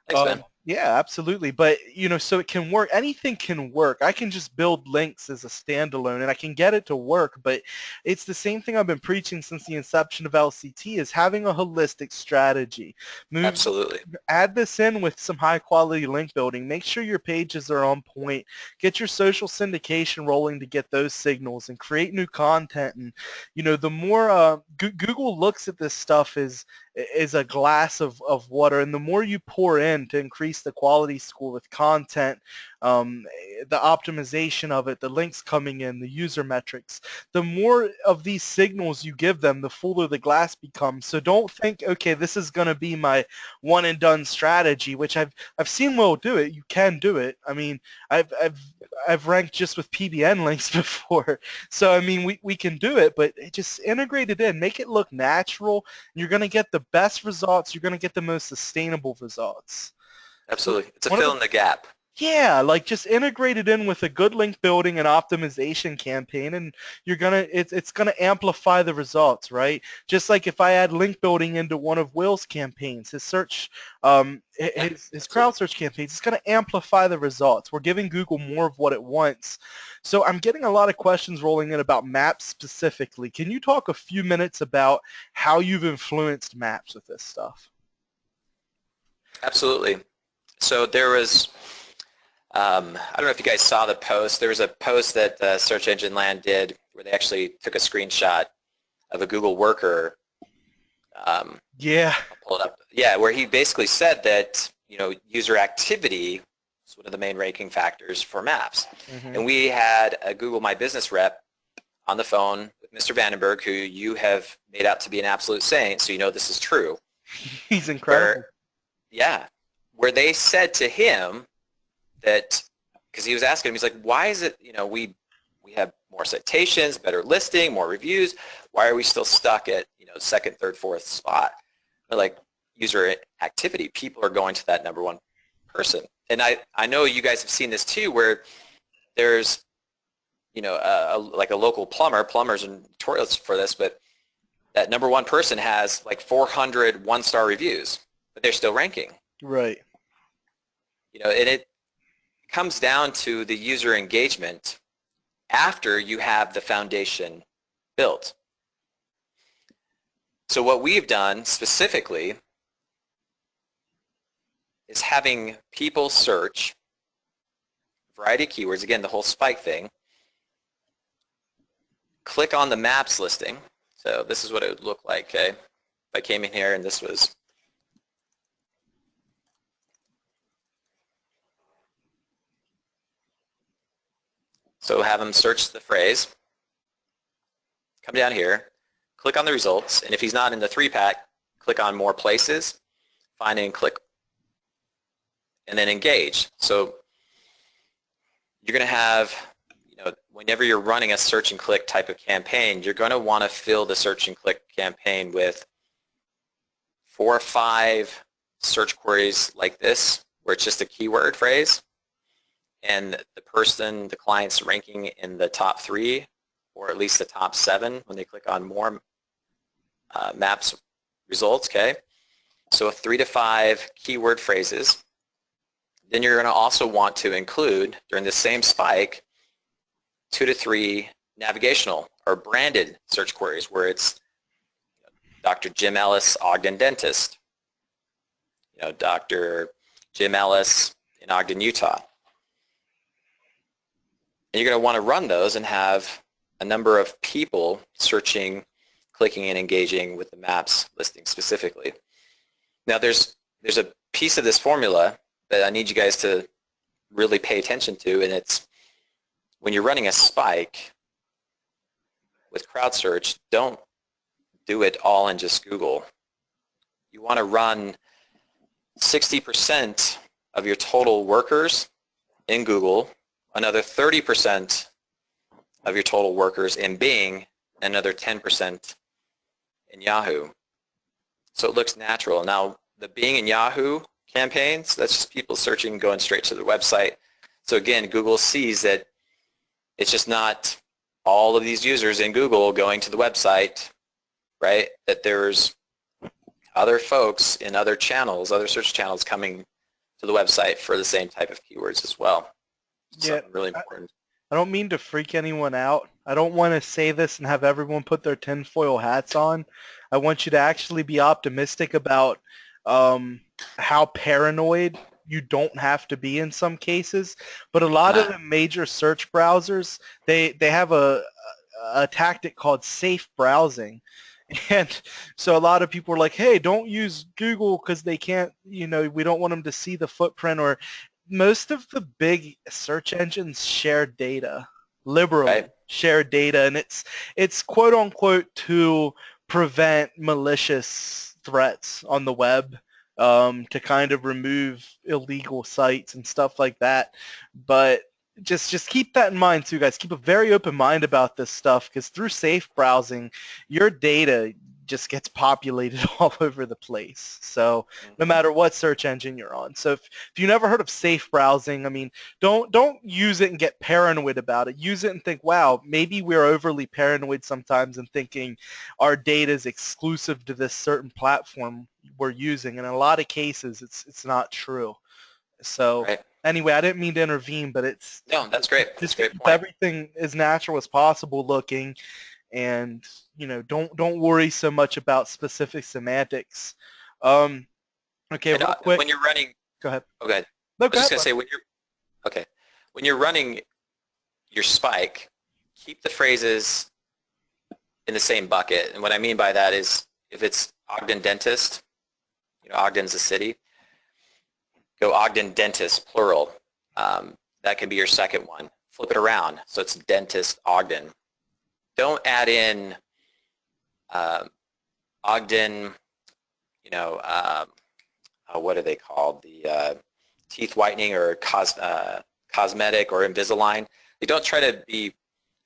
Thanks, man. Yeah, absolutely. But, so it can work. Anything can work. I can just build links as a standalone and I can get it to work. But it's the same thing I've been preaching since the inception of LCT, is having a holistic strategy. Absolutely. Add this in with some high quality link building. Make sure your pages are on point. Get your social syndication rolling to get those signals, and create new content. And, the more Google looks at this stuff is a glass of water, and the more you pour in to increase the quality score with content, the optimization of it, the links coming in, the user metrics, the more of these signals you give them, the fuller the glass becomes. So don't think, okay, this is going to be my one and done strategy, which I've seen Will do it. You can do it. I mean, I've ranked just with PBN links before. So I mean, we can do it, but just integrate it in, make it look natural. You're going to get the best results. You're going to get the most sustainable results. Absolutely. It's a fill in the gap. Yeah, like just integrate it in with a good link building and optimization campaign, and it's gonna amplify the results, right? Just like if I add link building into one of Will's campaigns, his crowd search campaigns, it's gonna amplify the results. We're giving Google more of what it wants. So I'm getting a lot of questions rolling in about maps specifically. Can you talk a few minutes about how you've influenced maps with this stuff? Absolutely. So there was, I don't know if you guys saw the post. There was a post that Search Engine Land did where they actually took a screenshot of a Google worker. Yeah. I'll pull it up. Yeah, where he basically said that, user activity is one of the main ranking factors for maps. Mm-hmm. And we had a Google My Business rep on the phone with Mr. Vandenberg, who you have made out to be an absolute saint, so you know this is true. He's incredible. Where they said to him that, because he was asking him, he's like, why is it, we have more citations, better listing, more reviews, why are we still stuck at, second, third, fourth spot? They're like, user activity, people are going to that number one person. And I know you guys have seen this too, where there's, like a local plumber, plumbers are notorious for this, but that number one person has like 400 one-star reviews, but they're still ranking. Right. And it comes down to the user engagement after you have the foundation built. So what we've done specifically is having people search a variety of keywords, again, the whole spike thing, click on the maps listing. So this is what it would look like, okay? If I came in here and this was so have them search the phrase, come down here, click on the results, and if he's not in the 3-pack, click on more places, find and click, and then engage. So you're going to have, whenever you're running a search and click type of campaign, you're going to want to fill the search and click campaign with 4 or 5 search queries like this, where it's just a keyword phrase, and the client's ranking in the top 3, or at least the top 7 when they click on more maps results, okay? So 3 to 5 keyword phrases. Then you're going to also want to include, during the same spike, 2 to 3 navigational or branded search queries where it's Dr. Jim Ellis, Ogden Dentist, Dr. Jim Ellis in Ogden, Utah. And you're going to want to run those and have a number of people searching, clicking, and engaging with the maps listing specifically. Now there's a piece of this formula that I need you guys to really pay attention to, and it's when you're running a spike with Crowdsearch, don't do it all in just Google. You want to run 60% of your total workers in Google, another 30% of your total workers in Bing, another 10% in Yahoo. So it looks natural. Now, the Bing and Yahoo campaigns, that's just people searching, going straight to the website. So again, Google sees that it's just not all of these users in Google going to the website, right? That there's other folks in other channels, other search channels coming to the website for the same type of keywords as well. Yeah, something really important. I don't mean to freak anyone out. I don't want to say this and have everyone put their tinfoil hats on. I want you to actually be optimistic about how paranoid you don't have to be in some cases. But a lot of the major search browsers, they have a tactic called safe browsing. And so a lot of people are like, hey, don't use Google because they can't, we don't want them to see the footprint. Or most of the big search engines share data, liberally share data, and it's quote unquote to prevent malicious threats on the web, to kind of remove illegal sites and stuff like that. But just keep that in mind too, guys. Keep a very open mind about this stuff, because through safe browsing, your data just gets populated all over the place. So no matter what search engine you're on. So if you never heard of safe browsing, I mean, don't use it and get paranoid about it. Use it and think, wow, maybe we're overly paranoid sometimes and thinking our data is exclusive to this certain platform we're using. And in a lot of cases, it's not true. So anyway, I didn't mean to intervene, but it's no, that's great. That's a great point. Everything as natural as possible looking, and don't worry so much about specific semantics. Okay, and, real quick. When you're running, go ahead. Okay. No, I was just gonna say when you're running your spike, keep the phrases in the same bucket. And what I mean by that is, if it's Ogden Dentist, Ogden's a city, go Ogden Dentist, plural. That can be your second one. Flip it around, so it's Dentist Ogden. Don't add in Ogden, what are they called? The teeth whitening or cosmetic or Invisalign. You don't try to be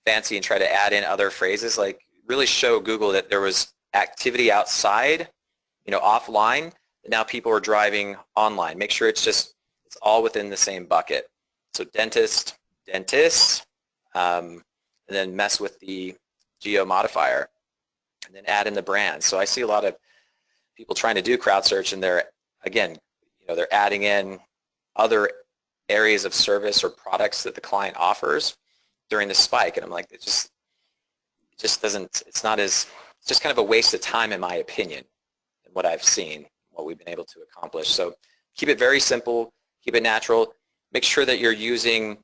fancy and try to add in other phrases. Like, really show Google that there was activity outside, offline. Now people are driving online. Make sure it's all within the same bucket. So dentist, and then mess with the geo modifier, and then add in the brand. So I see a lot of people trying to do Crowdsearch, and they're adding in other areas of service or products that the client offers during the spike, and I'm like, it just doesn't, it's not as, it's just kind of a waste of time in my opinion, and what I've seen, what we've been able to accomplish. So keep it very simple, keep it natural, make sure that you're using,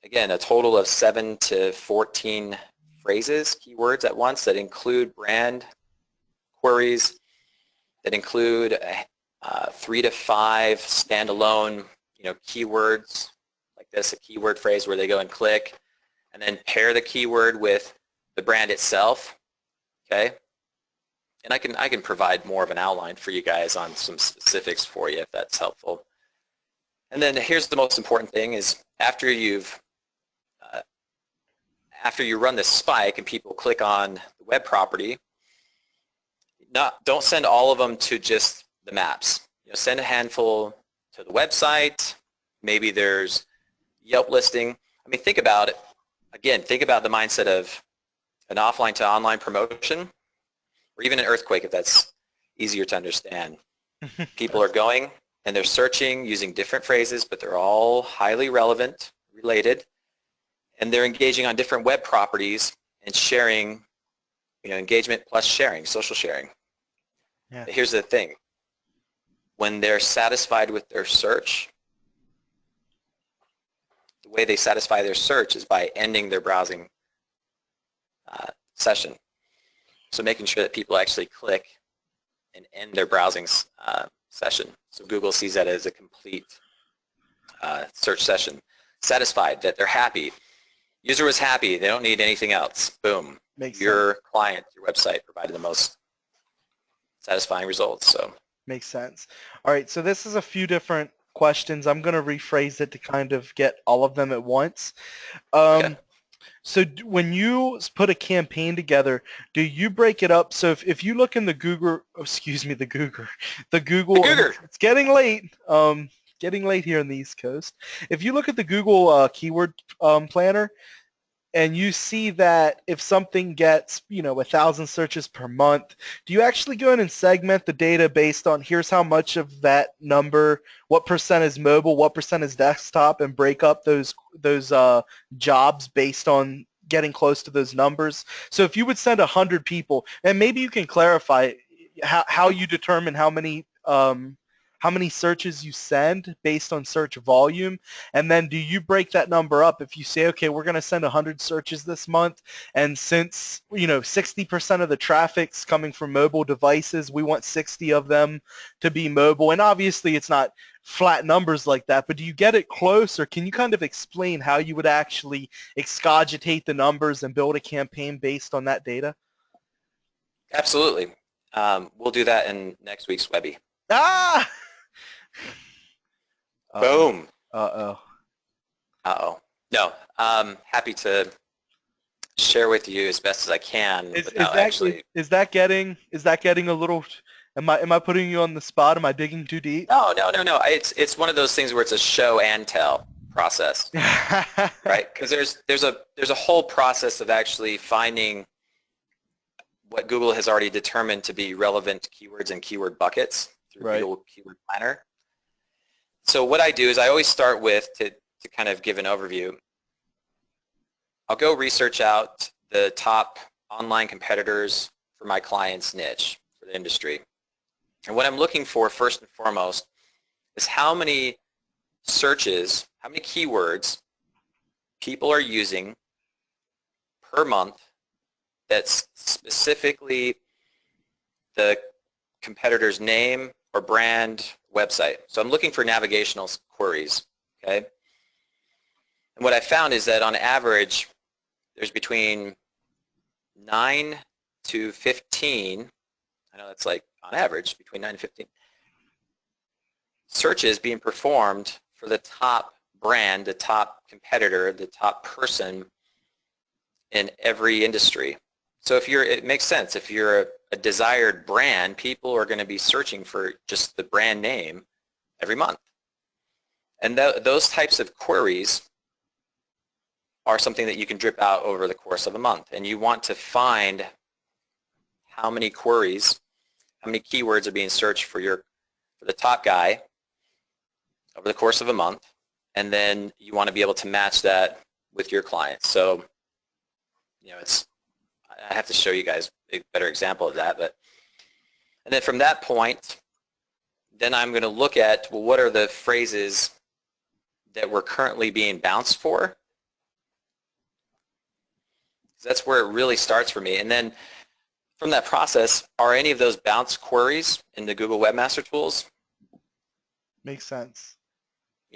again, a total of 7 to 14 phrases, keywords at once that include brand queries, that include 3 to 5 standalone, keywords like this, a keyword phrase where they go and click, and then pair the keyword with the brand itself, okay? And I can provide more of an outline for you guys on some specifics for you if that's helpful. And then here's the most important thing is after you run this spike and people click on the web property, don't send all of them to just the maps. Send a handful to the website. Maybe there's Yelp listing. I mean, think about it. Again, think about the mindset of an offline to online promotion, or even an earthquake if that's easier to understand. People are going and they're searching using different phrases, but they're all highly relevant, related, and they're engaging on different web properties and sharing, engagement plus sharing, social sharing. Yeah. But here's the thing. When they're satisfied with their search, the way they satisfy their search is by ending their browsing session. So making sure that people actually click and end their browsing session. So Google sees that as a complete search session. Satisfied, that they're happy. User was happy. They don't need anything else. Boom. Makes your sense. client, your website provided the most satisfying results. So Makes sense. All right, so this is a few different questions. I'm going to rephrase it to kind of get all of them at once. okay. So when you put a campaign together, do you break it up? So if you look in the Google, the Google, it's getting late. Getting late here on the East Coast. If you look at the Google keyword planner, and you see that if something gets, 1,000 searches per month, do you actually go in and segment the data based on here's how much of that number, what percent is mobile, what percent is desktop, and break up those jobs based on getting close to those numbers? So if you would send 100 people, and maybe you can clarify how you determine how many searches you send based on search volume, and then do you break that number up if you say, okay, we're going to send 100 searches this month, and since 60% of the traffic's coming from mobile devices, we want 60 of them to be mobile, and obviously it's not flat numbers like that, but do you get it close, or can you kind of explain how you would actually excogitate the numbers and build a campaign based on that data? Absolutely. We'll do that in next week's Webby. Ah! Boom. Uh-oh. Uh-oh. No, happy to share with you as best as I can Is without that actually. is that getting a little? Am I putting you on the spot? Am I digging too deep? No. It's one of those things where it's a show and tell process, right? Because there's a whole process of actually finding what Google has already determined to be relevant keywords and keyword buckets through Right. Google Keyword Planner. So what I do is I always start with, to kind of give an overview, I'll go research out the top online competitors for my client's niche, for the industry. And what I'm looking for first and foremost is how many searches, how many keywords people are using per month that's specifically the competitor's name or brand website. So I'm looking for navigational queries, okay? And what I found is that on average, there's between 9 to 15, I know that's like on average, between 9 and 15, searches being performed for the top brand, the top competitor, the top person in every industry. So it makes sense. If you're a desired brand, people are going to be searching for just the brand name every month. And those types of queries are something that you can drip out over the course of a month. And you want to find how many queries, how many keywords are being searched for the top guy over the course of a month. And then you want to be able to match that with your clients. So, I have to show you guys a better example of that. And then from that point, then I'm going to look at, well, what are the phrases that we're currently being bounced for? That's where it really starts for me. And then from that process, are any of those bounce queries in the Google Webmaster Tools? Makes sense.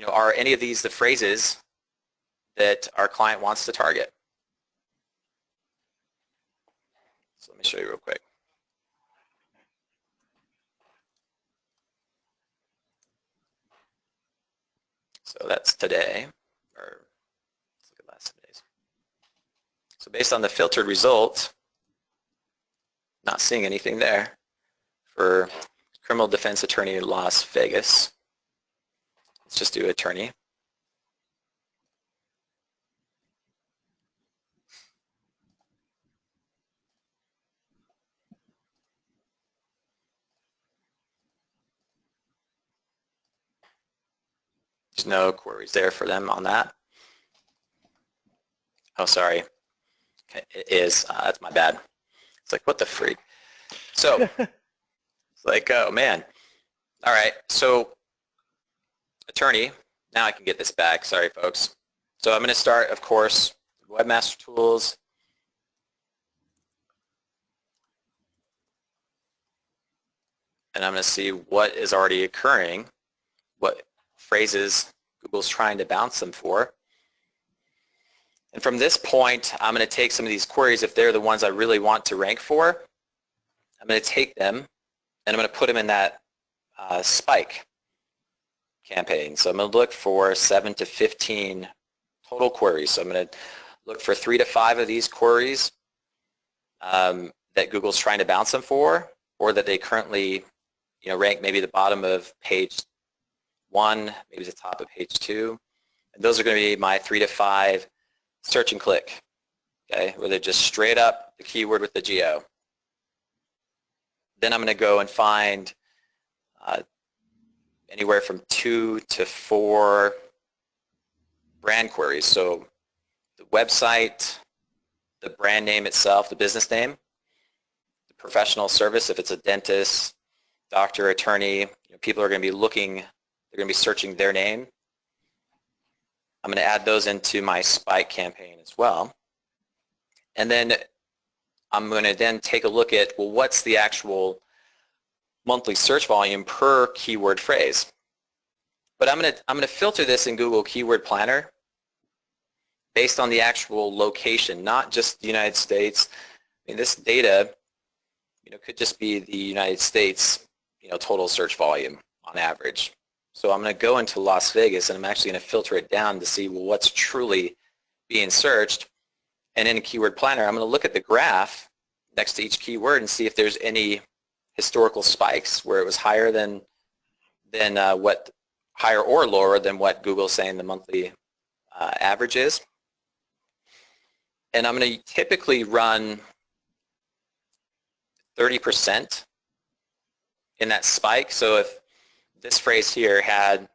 Are any of these the phrases that our client wants to target? So let me show you real quick. So that's today, or let's look at last 7 days. So based on the filtered results, not seeing anything there for criminal defense attorney in Las Vegas. Let's just do attorney. There's no queries there for them on that. Oh, sorry. Okay, it is. That's my bad. It's like, what the freak? So, it's like, oh, man. All right, so attorney. Now I can get this back. Sorry, folks. So I'm going to start, of course, Webmaster Tools. And I'm going to see what is already occurring, what phrases Google's trying to bounce them for. And from this point, I'm going to take some of these queries, if they're the ones I really want to rank for, I'm going to take them and I'm going to put them in that spike campaign. So I'm going to look for 7 to 15 total queries. So I'm going to look for 3 to 5 of these queries that Google's trying to bounce them for, or that they currently rank maybe the bottom of page 1, maybe the top of page 2. And those are going to be my 3 to 5 search and click, okay, where they're just straight up the keyword with the geo. Then I'm going to go and find anywhere from 2 to 4 brand queries. So the website, the brand name itself, the business name, the professional service, if it's a dentist, doctor, attorney, people are going to be looking, they're going to be searching their name. I'm going to add those into my spike campaign as well. And then I'm going to then take a look at, well, what's the actual monthly search volume per keyword phrase? But I'm going to filter this in Google Keyword Planner based on the actual location, not just the United States. I mean, this data, could just be the United States, total search volume on average. So I'm going to go into Las Vegas and I'm actually going to filter it down to see, well, what's truly being searched. And in a Keyword Planner, I'm going to look at the graph next to each keyword and see if there's any historical spikes where it was higher than what, higher or lower than what Google's saying the monthly average is. And I'm going to typically run 30% in that spike. So if this phrase here had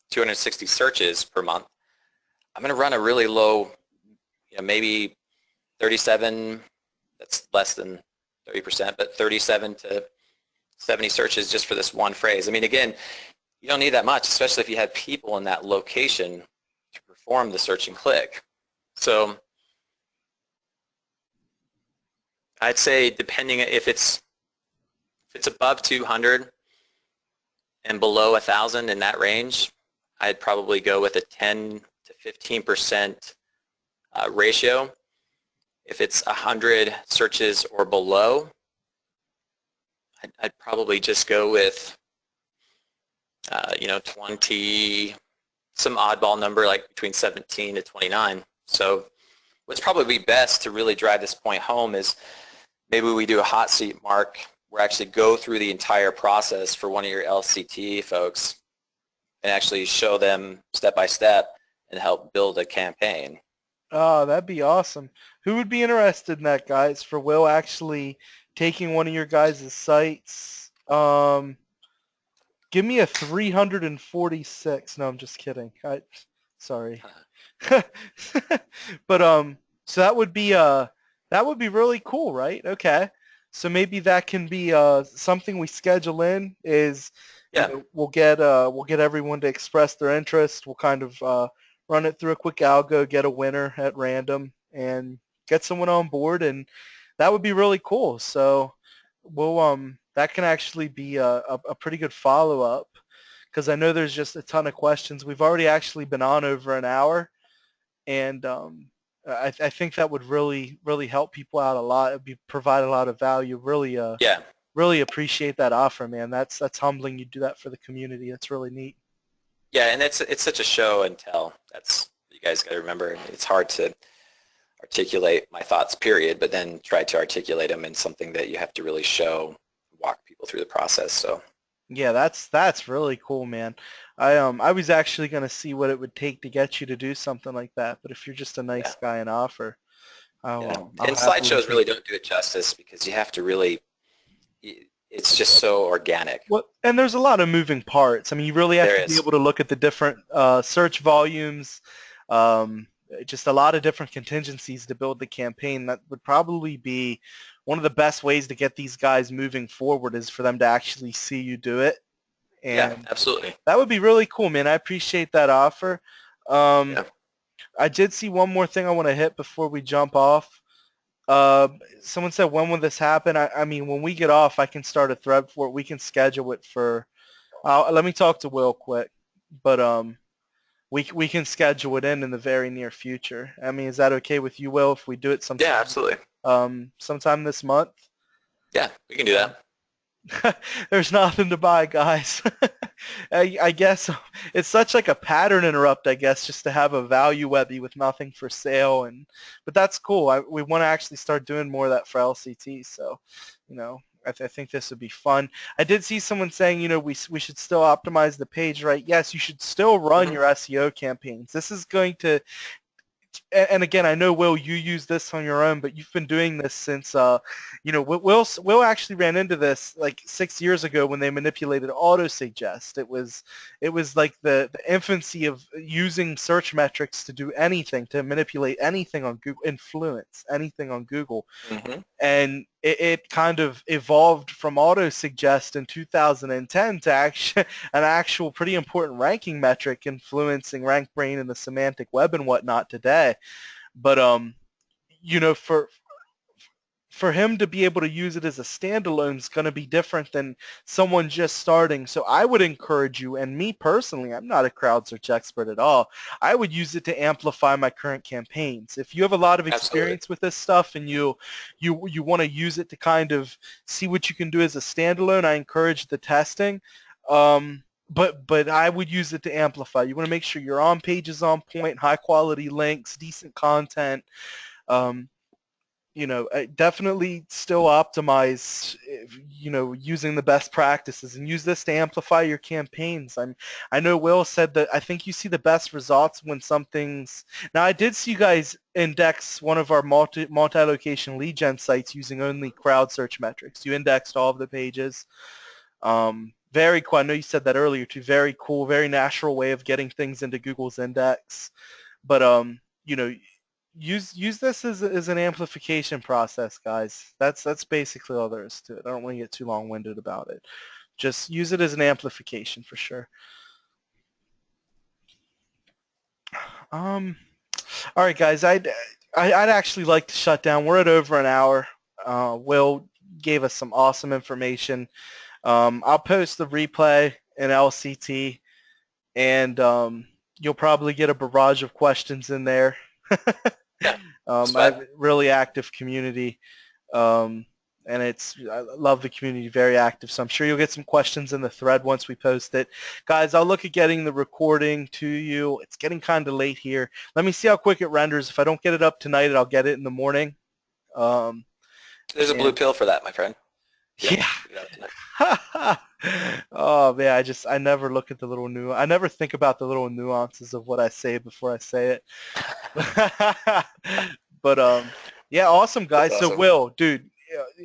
260 searches per month, I'm going to run a really low, maybe 37, that's less than 30%, but 37 to 70 searches just for this one phrase. I mean, again, you don't need that much, especially if you have people in that location to perform the search and click. So I'd say, depending if it's above 200 and below 1,000 in that range, I'd probably go with a 10 to 15% ratio. If it's 100 searches or below, I'd probably just go with 20, some oddball number like between 17 to 29. So what's probably best to really drive this point home is maybe we do a hot seat, Mark, where actually go through the entire process for one of your LCT folks and actually show them step by step and help build a campaign. Oh, that'd be awesome. Who would be interested in that, guys, for Will actually taking one of your guys' sites? Give me a 346. No, I'm just kidding. Sorry. But so that would be That would be really cool, right? Okay. So maybe that can be something we schedule in is, Yeah, we'll get everyone to express their interest. We'll kind of run it through a quick algo, get a winner at random, and get someone on board, and that would be really cool. So we'll that can actually be a pretty good follow up because I know there's just a ton of questions. We've already actually been on over an hour, and I think that would really help people out a lot. It'd provide a lot of value. yeah. Really appreciate that offer, man. That's humbling. You do that for the community. That's really neat. Yeah, and it's such a show and tell. That's you guys got to remember. It's hard to articulate my thoughts, period, but then try to articulate them in something that you have to really show, walk people through the process. So Yeah, that's really cool, man. I was actually gonna see what it would take to get you to do something like that, but if you're just a yeah, nice guy and offer, yeah. I'll And happily slideshows take really it. don't do it justice because you have to really. It's just so organic. Well, and there's a lot of moving parts. I mean, you really have There to be is. able to look at the different search volumes, um, just a lot of different contingencies to build the campaign. That would probably be one of the best ways to get these guys moving forward is for them to actually see you do it. Yeah, And absolutely. that would be really cool, man. I appreciate that offer. Um, Yeah. I did see one more thing I want to hit before we jump off. Uh, Someone said, when will this happen? I mean, when we get off, I can start a thread for it. We can schedule it for. Let me talk to Will quick, but we can schedule it in the very near future. I mean, is that okay with you, Will, if we do it Yeah, sometime absolutely. sometime this month? Yeah, we can do Um, that. There's nothing to buy, guys. I guess it's such like a pattern interrupt, I guess, just to have a value webby with nothing for sale, but that's cool. We want to actually start doing more of that for LCT, so I think this would be fun. I did see someone saying, we should still optimize the page, right? Yes, you should still run Hmm. your SEO campaigns. This is going to and again, I know, Will, you use this on your own, but you've been doing this since, Will actually ran into this like 6 years ago when they manipulated auto-suggest. It was like the infancy of using search metrics to do anything, to manipulate anything on Google, influence anything on Google. Hmm. And it kind of evolved from auto-suggest in 2010 to an actual pretty important ranking metric influencing RankBrain and the semantic web and whatnot today. But you know, for him to be able to use it as a standalone is going to be different than someone just starting. So I would encourage you, and me personally, I'm not a crowd search expert at all. I would use it to amplify my current campaigns. If you have a lot of Absolutely. experience with this stuff and you want to use it to kind of see what you can do as a standalone, I encourage the testing. But I would use it to amplify. You want to make sure your on page is on point, high quality links, decent content. Um, definitely still optimize, using the best practices and use this to amplify your campaigns. I know Will said that I think you see the best results when something's, now I did see you guys index one of our multi-location lead gen sites using only crowd search metrics. You indexed all of the pages. Very cool. I know you said that earlier too. Very cool, very natural way of getting things into Google's index. But use this as an amplification process, guys. That's basically all there is to it. I don't want to get too long-winded about it. Just use it as an amplification for sure. Um, all right, guys. I'd actually like to shut down. We're at over an hour. Will gave us some awesome information. I'll post the replay in LCT, and you'll probably get a barrage of questions in there. Yeah, that's I have fine. a really active community, um, and I love the community, very active. So I'm sure you'll get some questions in the thread once we post it. Guys, I'll look at getting the recording to you. It's getting kind of late here. Let me see how quick it renders. If I don't get it up tonight, I'll get it in the morning. Um, There's a blue and pill for that, my friend. Yeah, yeah. get it out tonight. Oh man, I never look at the little I never think about the little nuances of what I say before I say it. But yeah, awesome That's guys. So awesome. Will, dude,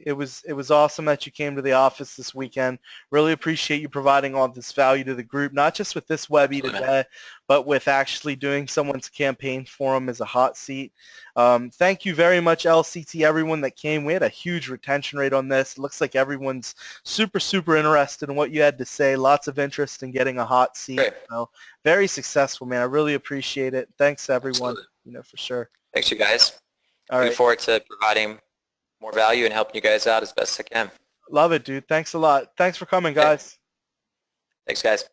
it was awesome that you came to the office this weekend. Really appreciate you providing all this value to the group, not just with this Webby Absolutely, man. today, but with actually doing someone's campaign for them as a hot seat. Thank you very much, LCT, everyone that came. We had a huge retention rate on this. It looks like everyone's super, super interested in what you had to say. Lots of interest in getting a hot seat. Great. So very successful, man. I really appreciate it. Thanks, everyone, Absolutely. for sure. Thanks, you guys. All Looking right. forward to providing more value and helping you guys out as best I can. Love it, dude. Thanks a lot. Thanks for coming, Okay. guys. Thanks, guys.